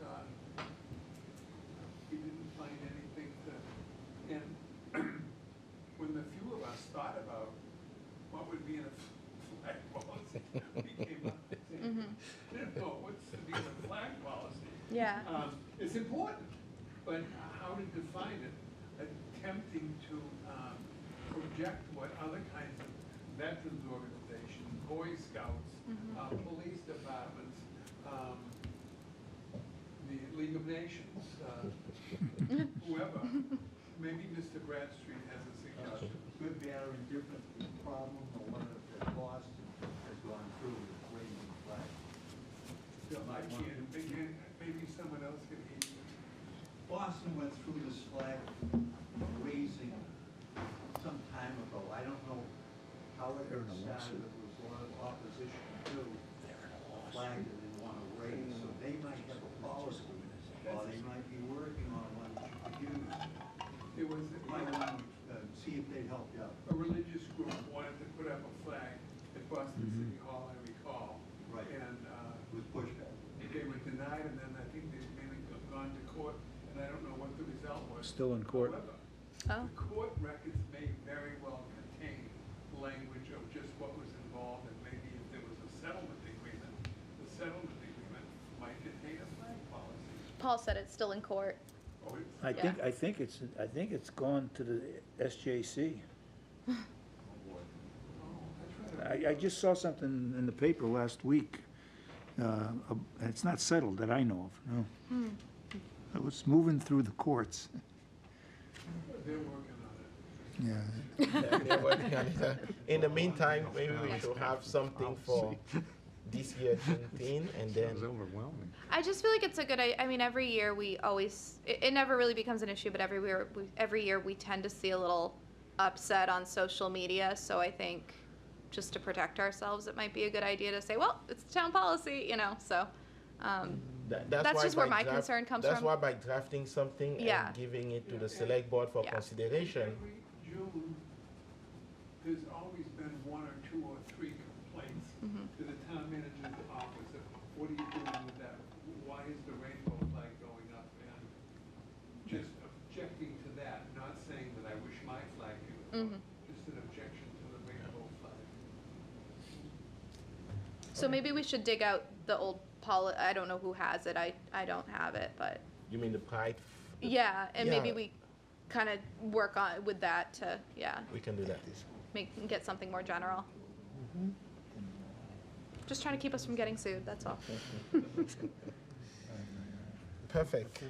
Speaker 13: find anything to, and when the few of us thought about what would be in a flag policy, we came up saying, no, what's to be in a flag policy?
Speaker 4: Yeah.
Speaker 13: It's important, but how to define it, attempting to project what other kinds of veterans organizations, Boy Scouts, police departments, the League of Nations, whoever, maybe Mr. Bradstreet has a suggestion.
Speaker 14: Good, bad, or indifferent problem, or one that Boston has gone through with raising flags.
Speaker 13: I can't, maybe someone else can hear you.
Speaker 14: Boston went through this flag raising some time ago. I don't know how it started. There was a lot of opposition to a flag that they want to raise. So they might have a policy, or they might be working on one that you could use.
Speaker 13: There was,
Speaker 14: You might want to see if they'd help you out.
Speaker 13: a religious group wanted to put up a flag at Boston City Hall, I recall.
Speaker 14: Right.
Speaker 13: And
Speaker 14: With pushback.
Speaker 13: they were denied, and then I think they've maybe gone to court, and I don't know what the result was.
Speaker 3: Still in court.
Speaker 13: However,
Speaker 4: Oh.
Speaker 13: the court records may very well contain language of just what was involved, and maybe if there was a settlement agreement, the settlement agreement might contain a flag policy.
Speaker 4: Paul said it's still in court.
Speaker 13: Oh, it's,
Speaker 3: I think it's gone to the SJC.
Speaker 13: oh, that's right.
Speaker 3: I just saw something in the paper last week. It's not settled that I know of, no. It was moving through the courts.
Speaker 13: They're working on it.
Speaker 3: Yeah.
Speaker 1: They're working on it. In the meantime, maybe we should have something for this year, Juneteenth, and then.
Speaker 9: It was overwhelming.
Speaker 4: I just feel like it's a good, I mean, every year we always, it never really becomes an issue, but every year we tend to see a little upset on social media. So I think just to protect ourselves, it might be a good idea to say, well, it's town policy, you know, so. That's
Speaker 1: why
Speaker 4: just where
Speaker 1: by
Speaker 4: my concern comes
Speaker 1: That's
Speaker 4: from.
Speaker 1: why by drafting something
Speaker 4: Yeah.
Speaker 1: and giving it to the select board for
Speaker 4: Yeah.
Speaker 1: consideration,
Speaker 13: Every June, there's always been one or two or three complaints to the town manager's office of, what are you doing with that? Why is the rainbow flag going up? And just objecting to that, not saying that I wish my flag was up, just an objection to the rainbow flag.
Speaker 4: So maybe we should dig out the old I don't know who has it, I don't have it, but.
Speaker 1: you mean the pride?
Speaker 4: Yeah, and maybe
Speaker 1: Yeah.
Speaker 4: we kind of work on with that to, yeah,
Speaker 1: We can do that.
Speaker 4: get something more general. Just trying to keep us from getting sued, that's all.
Speaker 1: Perfect.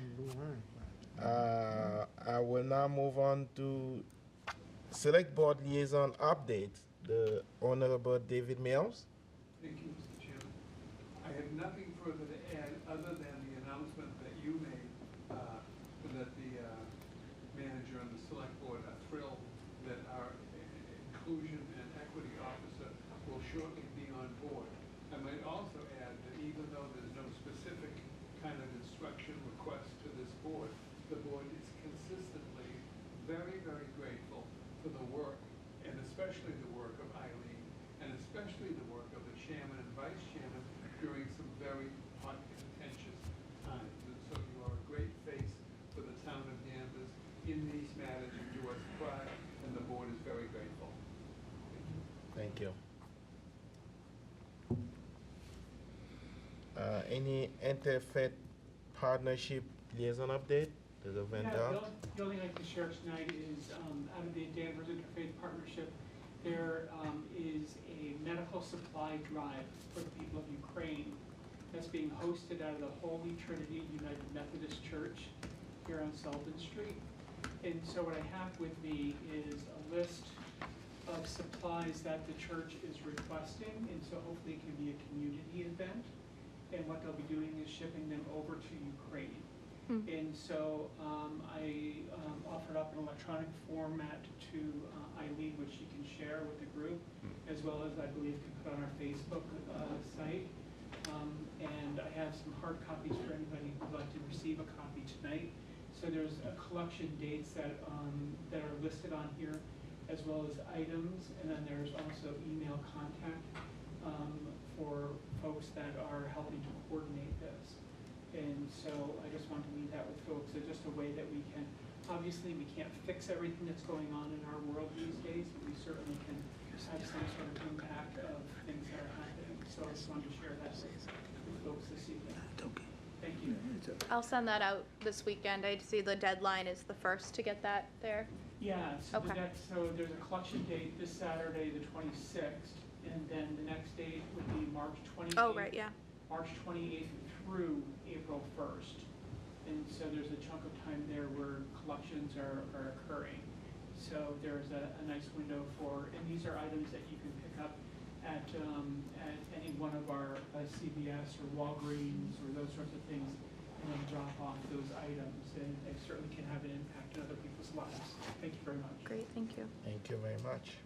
Speaker 1: I will now move on to select board liaison update. The Honorable David Mills.
Speaker 13: Thank you, Mr. Chairman. I have nothing further to add other than the announcement that you made, that the manager and the select board are thrilled that our inclusion and equity officer will shortly be on board. I might also add that even though there's no specific kind of instruction request to this board, the board is consistently very, very grateful for the work, and especially the work of Eileen, and especially the work of the chairman and vice chairman during some very hot, contentious times. And so you are a great face for the town of Danvers in these matters. You do us pride, and the board is very grateful.
Speaker 1: Thank you. Any interfaith partnership liaison update? There's a
Speaker 11: Yeah,
Speaker 1: vendor.
Speaker 11: the only thing I can share tonight is out of the Danvers Interfaith Partnership, There is a medical supply drive for the people of Ukraine that's being hosted out of the Holy Trinity United Methodist Church here on Sullivan Street. And so what I have with me is a list of supplies that the church is requesting, and so hopefully it can be a community event. And what they'll be doing is shipping them over to Ukraine. And so I offered up an electronic format to Eileen, which she can share with the group, as well as I believe can put on our Facebook site. And I have some hard copies for anybody who would like to receive a copy tonight. So there's collection dates that are listed on here, as well as items, and then there's also email contact for folks that are helping to coordinate this. And so I just wanted to leave that with folks, so just a way that we can, obviously we can't fix everything that's going on in our world these days, but we certainly can have some sort of impact of things that are happening. So I just wanted to share that with folks this evening. Thank you.
Speaker 4: I'll send that out this weekend. I see the deadline is the 1st to get that there.
Speaker 11: Yeah, so
Speaker 4: Okay.
Speaker 11: so there's a collection date this Saturday, the 26th, and then the next date would be March 28th.
Speaker 4: Oh, right, yeah.
Speaker 11: March 28th through April 1st. And so there's a chunk of time there where collections are occurring. So there's a nice window for, and these are items that you can pick up at any one of our CVS or Walgreens or those sorts of things, and then drop off those items. And they certainly can have an impact on other people's lives. Thank you very much.
Speaker 4: Great, thank you.
Speaker 1: Thank you very much.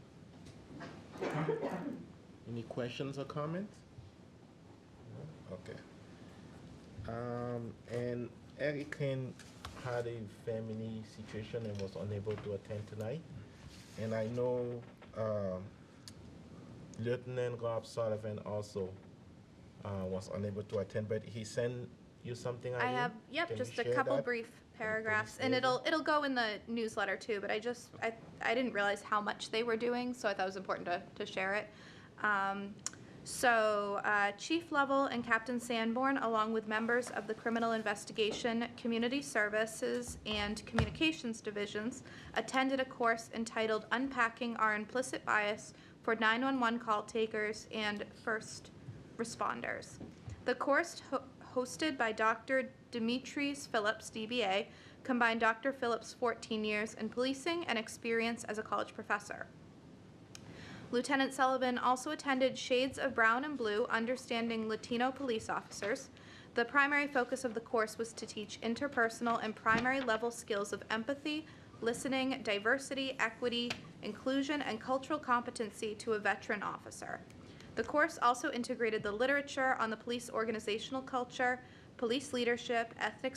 Speaker 1: Any questions or comments? No? Okay. And Erican had a family situation and was unable to attend tonight. And I know Lieutenant Rob Sullivan also was unable to attend, but he sent you something.
Speaker 4: I have, yep,
Speaker 1: Can you
Speaker 4: just a
Speaker 1: share
Speaker 4: couple
Speaker 1: that?
Speaker 4: brief paragraphs,
Speaker 1: please
Speaker 4: and
Speaker 1: share
Speaker 4: it'll go in the newsletter too, but I didn't realize how much they were doing, so I thought it was important to share it. Chief Lovell and Captain Sanborn, along with members of the Criminal Investigation, Community Services, and Communications Divisions, attended a course entitled Unpacking Our Implicit Bias for 911 Call Takers and First Responders. The course, hosted by Dr. Demetrius Phillips, DBA, combined Dr. Phillips' 14 years in policing and experience as a college professor. Lieutenant Sullivan also attended Shades of Brown and Blue, Understanding Latino Police Officers. The primary focus of the course was to teach interpersonal and primary level skills of empathy, listening, diversity, equity, inclusion, and cultural competency to a veteran officer. The course also integrated the literature on the police organizational culture, police leadership, ethnic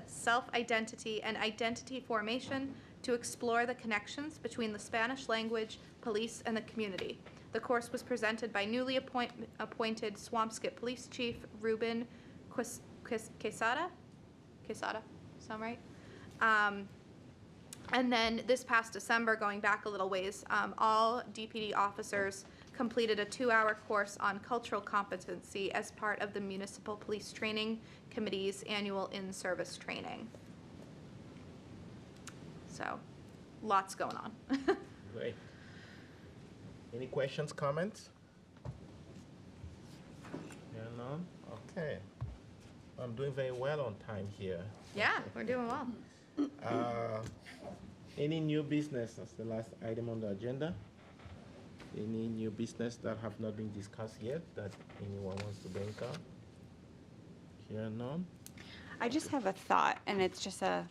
Speaker 4: self-identity, and identity formation to explore the connections between the Spanish language, police, and the community. The course was presented by newly appointed Swampscott Police Chief Ruben Quesada? Sound right? And then this past December, going back a little ways, all DPD officers completed a 2-hour course on cultural competency as part of the Municipal Police Training Committee's annual in-service training. So, lots going on.
Speaker 1: Great. Any questions, comments? Yeah, none? Okay. I'm doing very well on time here.
Speaker 4: Yeah, we're doing well.
Speaker 1: Any new business? That's the last item on the agenda. Any new business that have not been discussed yet that anyone wants to bring up? Here, none?
Speaker 2: I just have a thought, and it's just a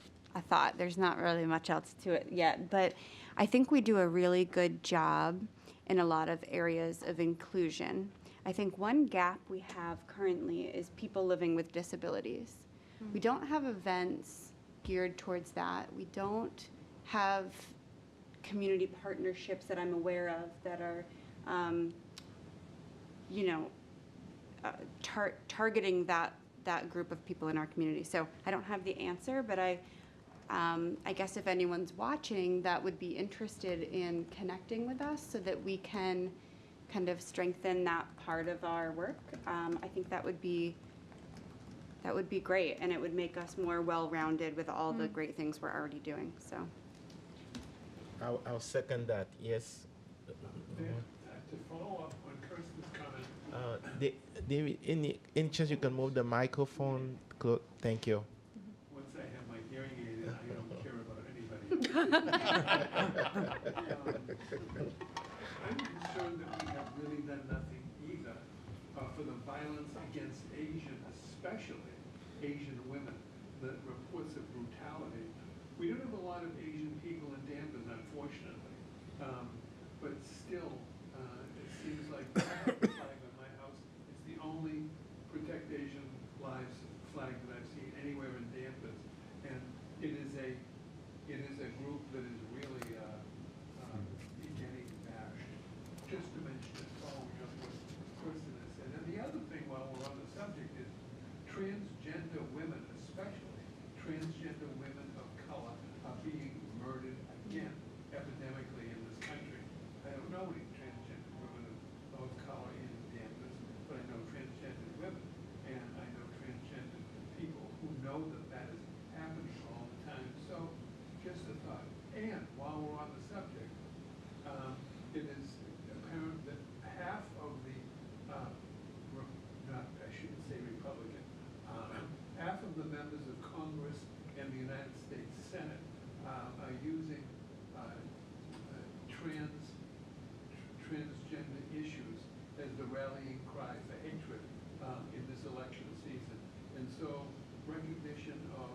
Speaker 2: thought. There's not really much else to it yet, but I think we do a really good job in a lot of areas of inclusion. I think one gap we have currently is people living with disabilities. We don't have events geared towards that. We don't have community partnerships that I'm aware of that are, targeting that group of people in our community. So I don't have the answer, but I guess if anyone's watching that would be interested in connecting with us so that we can kind of strengthen that part of our work, I think that would be great, and it would make us more well-rounded with all the great things we're already doing. So
Speaker 1: I'll second that. Yes,
Speaker 13: To follow up on Kirsten's comment,
Speaker 1: David, any chance you can move the microphone? Thank you.
Speaker 13: once I have my hearing aid in, I don't care about anybody. I'm concerned that we have really done nothing either for the violence against Asian, especially Asian women, the reports of brutality. We don't have a lot of Asian people in Danvers, unfortunately, but still, it seems like the flag on my house is the only Protect Asian Lives flag that I've seen anywhere in Danvers, and it is a group that is really getting bashed. Just to mention it, following up what Kristen has said. And the other thing, while we're on the subject, is transgender women, especially transgender women of color, are being murdered again epidemically in this country. I don't know any transgender women of color in Danvers, but I know transgender women, and I know transgender people who know that that is happening all the time. So, just a thought. And while we're on the subject, it is apparent that half of the, I shouldn't say Republican, half of the members of Congress and the United States Senate are using transgender issues as the rallying cry for hatred in this election season. And so recognition of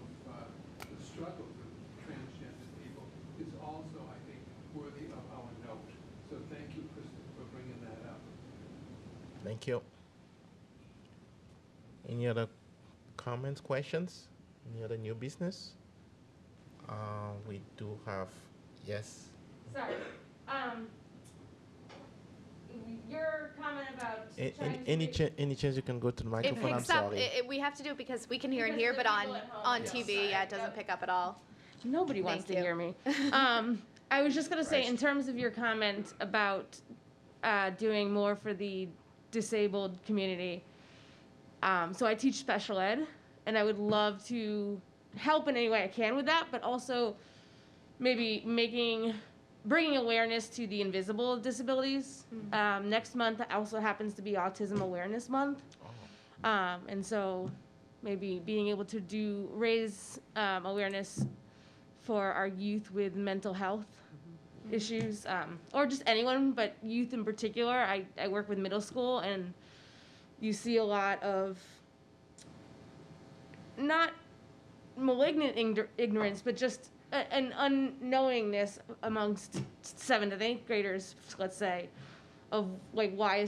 Speaker 13: the struggles of transgender people is also, I think, worthy of our note. So thank you, Kristen, for bringing that up.
Speaker 1: Thank you. Any other comments, questions? Any other new business? We do have, yes.
Speaker 12: Sorry. Your comment about
Speaker 1: Any chance you can go to the
Speaker 4: It
Speaker 1: microphone? I'm
Speaker 4: picks up.
Speaker 1: sorry.
Speaker 4: We have to do it because we can hear in
Speaker 12: Because
Speaker 4: here,
Speaker 12: the
Speaker 4: but
Speaker 12: people at home
Speaker 4: on TV, yeah, it doesn't pick up at all.
Speaker 12: Nobody wants
Speaker 4: Thank
Speaker 12: to
Speaker 4: you.
Speaker 12: hear me. I was just gonna say, in terms of your comment about doing more for the disabled community. So I teach special ed, and I would love to help in any way I can with that, but also maybe bringing awareness to the invisible disabilities. Next month also happens to be Autism Awareness Month. And so maybe being able to raise awareness for our youth with mental health issues, or just anyone, but youth in particular. I work with middle school, and you see a lot of not malignant ignorance, but just an unknowingness amongst 7th and 8th graders, let's say, of like why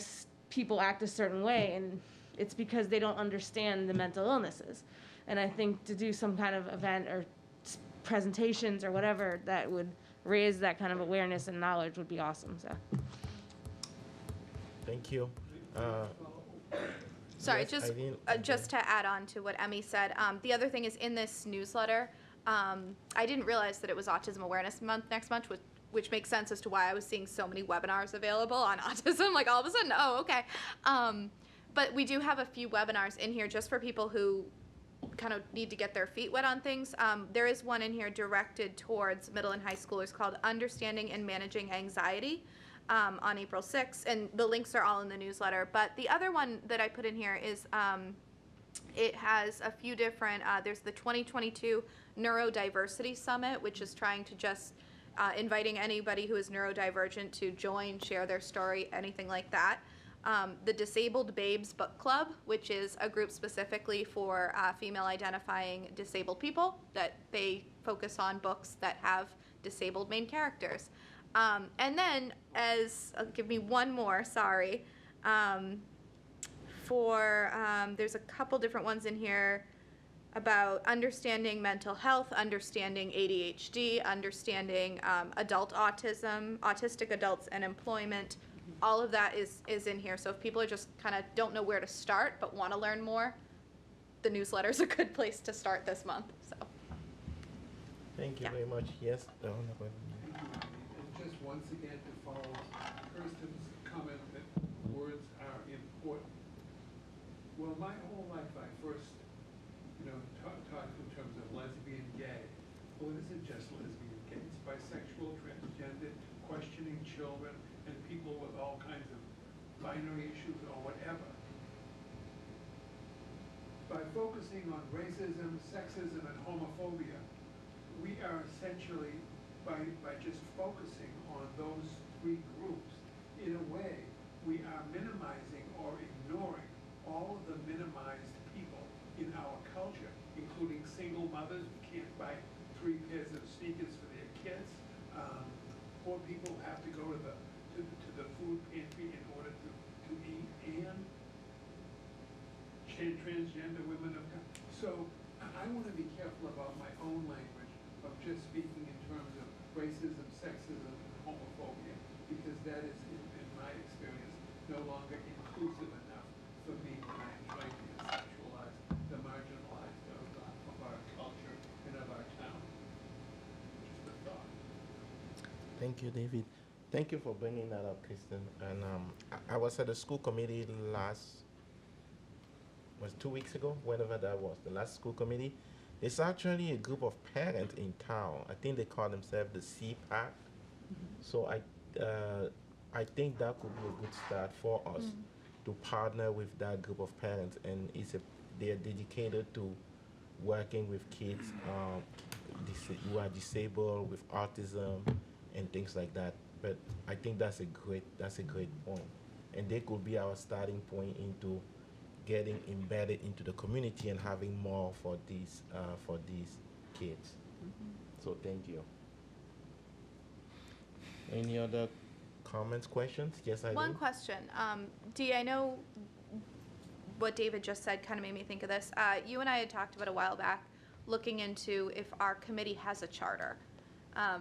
Speaker 12: people act a certain way, and it's because they don't understand the mental illnesses. And I think to do some kind of event or presentations or whatever that would raise that kind of awareness and knowledge would be awesome. So.
Speaker 1: Thank you.
Speaker 4: Sorry,
Speaker 1: yes,
Speaker 4: just to add on to what Emmy said, the other thing is in this newsletter, I didn't realize that it was Autism Awareness Month next month, which makes sense as to why I was seeing so many webinars available on autism, like all of a sudden, oh, okay. But we do have a few webinars in here just for people who kind of need to get their feet wet on things. There is one in here directed towards middle and high schoolers called Understanding and Managing Anxiety on April 6th, and the links are all in the newsletter. But the other one that I put in here is it has a few different, there's the 2022 Neurodiversity Summit, which is trying to just inviting anybody who is neurodivergent to join, share their story, anything like that. The Disabled Babes Book Club, which is a group specifically for female identifying disabled people, that they focus on books that have disabled main characters. And then, give me one more, sorry, there's a couple different ones in here about understanding mental health, understanding ADHD, understanding adult autism, autistic adults and employment. All of that is in here. So if people are just kind of don't know where to start but want to learn more, the newsletter's a good place to start this month. So.
Speaker 1: Thank you
Speaker 4: Yeah.
Speaker 1: very much. Yes.
Speaker 13: And just once again to follow Kirsten's comment that words are important. Well, my whole life I first, talked in terms of lesbian, gay. board isn't just lesbian, gay, it's bisexual, transgender, questioning children, and people with all kinds of binary issues or whatever. By focusing on racism, sexism, and homophobia, we are essentially, by just focusing on those three groups, in a way, we are minimizing or ignoring all of the minimized people in our culture, including single mothers who can't buy 3 pairs of sneakers for their kids. Poor people have to go to the food pantry in order to eat, and transgender women of color. So I want to be careful about my own language of just speaking in terms of racism, sexism, and homophobia, because that is, in my experience, no longer inclusive enough for me when I'm trying to conceptualize the marginalized of our culture and of our town. Just a thought.
Speaker 1: Thank you, David. Thank you for bringing that up, Kristen. And I was at the school committee was 2 weeks ago, whenever that was, the last school committee. It's actually a group of parents in town. I think they call themselves the CPAC. So I think that could be a good start for us to partner with that group of parents, and they're dedicated to working with kids who are disabled, with autism, and things like that. But I think that's a great point, and they could be our starting point into getting embedded into the community and having more for these kids. So thank you. Any other comments, questions? Yes, I
Speaker 4: One
Speaker 1: do.
Speaker 4: question. Dee, I know what David just said kind of made me think of this. You and I had talked about a while back looking into if our committee has a charter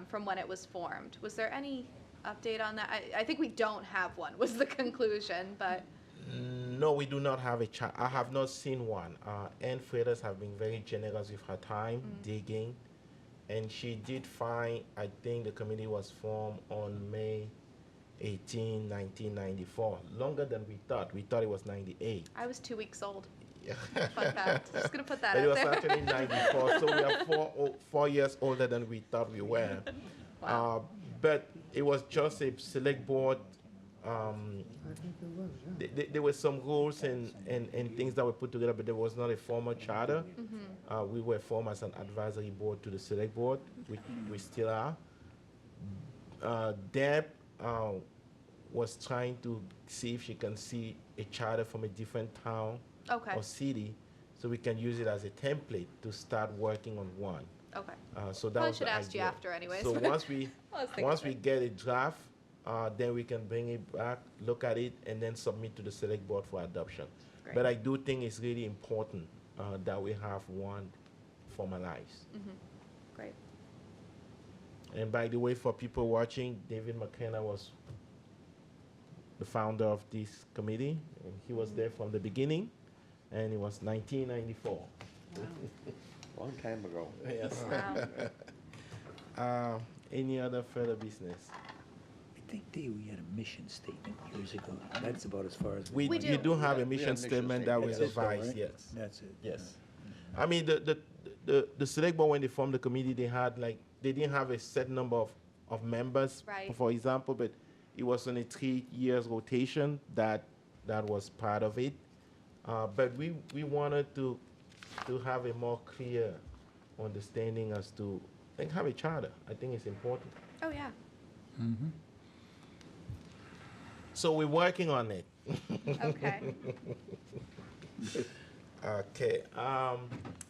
Speaker 4: from when it was formed. Was there any update on that? I think we don't have one, was the conclusion, but...
Speaker 1: No, we do not have a chart. I have not seen one. Ann Freitas have been very generous with her time digging, and she did find, I think the committee was formed on May 18, 1994. Longer than we thought. We thought it was 98.
Speaker 4: I was 2 weeks old. Fun fact. Just gonna put that
Speaker 1: But it
Speaker 4: out
Speaker 1: was
Speaker 4: there.
Speaker 1: actually 94, so we are 4 years older than we thought we were.
Speaker 4: Wow.
Speaker 1: But it was just a select board. There were some rules and things that were put together, but there was not a formal charter. We were formed as an advisory board to the select board, which we still are. Deb was trying to see if she can see a charter from a different town or city, so we can use it as a template to start working on one.
Speaker 4: Okay.
Speaker 1: So that
Speaker 4: Probably
Speaker 1: was
Speaker 4: should
Speaker 1: the
Speaker 4: ask
Speaker 1: idea.
Speaker 4: you after anyways.
Speaker 1: So once we
Speaker 4: I was thinking
Speaker 1: once
Speaker 4: of
Speaker 1: we
Speaker 4: it.
Speaker 1: get a draft, then we can bring it back, look at it, and then submit to the select board for adoption.
Speaker 4: Great.
Speaker 1: But I do think it's really important that we have one formalized.
Speaker 4: Great.
Speaker 1: And by the way, for people watching, David McKenna was the founder of this committee, and he was there from the beginning, and it was 1994.
Speaker 8: Long time ago.
Speaker 1: Yes.
Speaker 4: Wow.
Speaker 1: Any other further business?
Speaker 3: I think we had a mission statement years ago. That's about as far as
Speaker 1: We
Speaker 4: We
Speaker 1: do
Speaker 4: do.
Speaker 1: have a
Speaker 8: We have
Speaker 1: mission
Speaker 8: mission
Speaker 1: statement that was
Speaker 3: That's it, though,
Speaker 1: revised,
Speaker 3: right?
Speaker 1: yes.
Speaker 3: That's it.
Speaker 1: Yes. I mean, the select board, when they formed the committee, they didn't have a set number of members,
Speaker 4: Right.
Speaker 1: for example, but it was on a 3 years rotation that was part of it. But we wanted to have a more clear understanding as to, and have a charter. I think it's important.
Speaker 4: Oh, yeah.
Speaker 1: So we're working on it.
Speaker 4: Okay.
Speaker 1: Okay.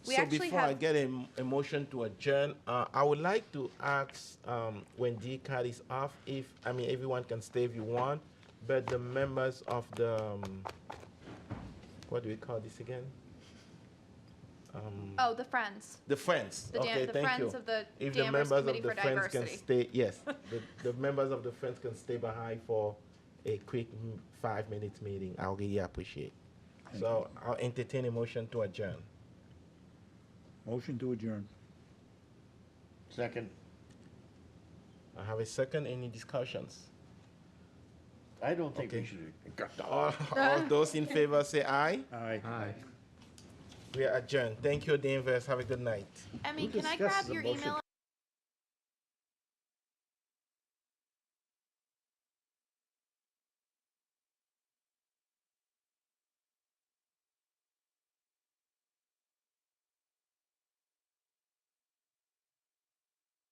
Speaker 4: We
Speaker 1: So
Speaker 4: actually
Speaker 1: before I
Speaker 4: have-
Speaker 1: get a motion to adjourn, I would like to ask when D card is off, everyone can stay if you want, but the members of the what do we call this again?
Speaker 4: Oh, the Friends.
Speaker 1: The Friends.
Speaker 4: The
Speaker 1: Okay,
Speaker 4: the
Speaker 1: thank
Speaker 4: Friends
Speaker 1: you.
Speaker 4: of the
Speaker 1: If the
Speaker 4: Danvers
Speaker 1: members
Speaker 4: Committee
Speaker 1: of the
Speaker 4: for
Speaker 1: Friends can
Speaker 4: Diversity.
Speaker 1: stay, yes, the members of the Friends can stay behind for a quick 5 minutes meeting. I'll really appreciate. So I'll entertain a motion to adjourn.
Speaker 3: Motion to adjourn.
Speaker 8: Second.
Speaker 1: I have a second. Any discussions?
Speaker 8: I don't think we
Speaker 1: Okay.
Speaker 8: should.
Speaker 1: All those in favor say aye.
Speaker 3: Aye.
Speaker 9: Aye.
Speaker 1: We are adjourned. Thank you, Danvers. Have a good night.
Speaker 4: Emmy,
Speaker 3: Who
Speaker 4: can I
Speaker 3: discusses
Speaker 4: grab
Speaker 3: a
Speaker 4: your
Speaker 3: motion
Speaker 4: email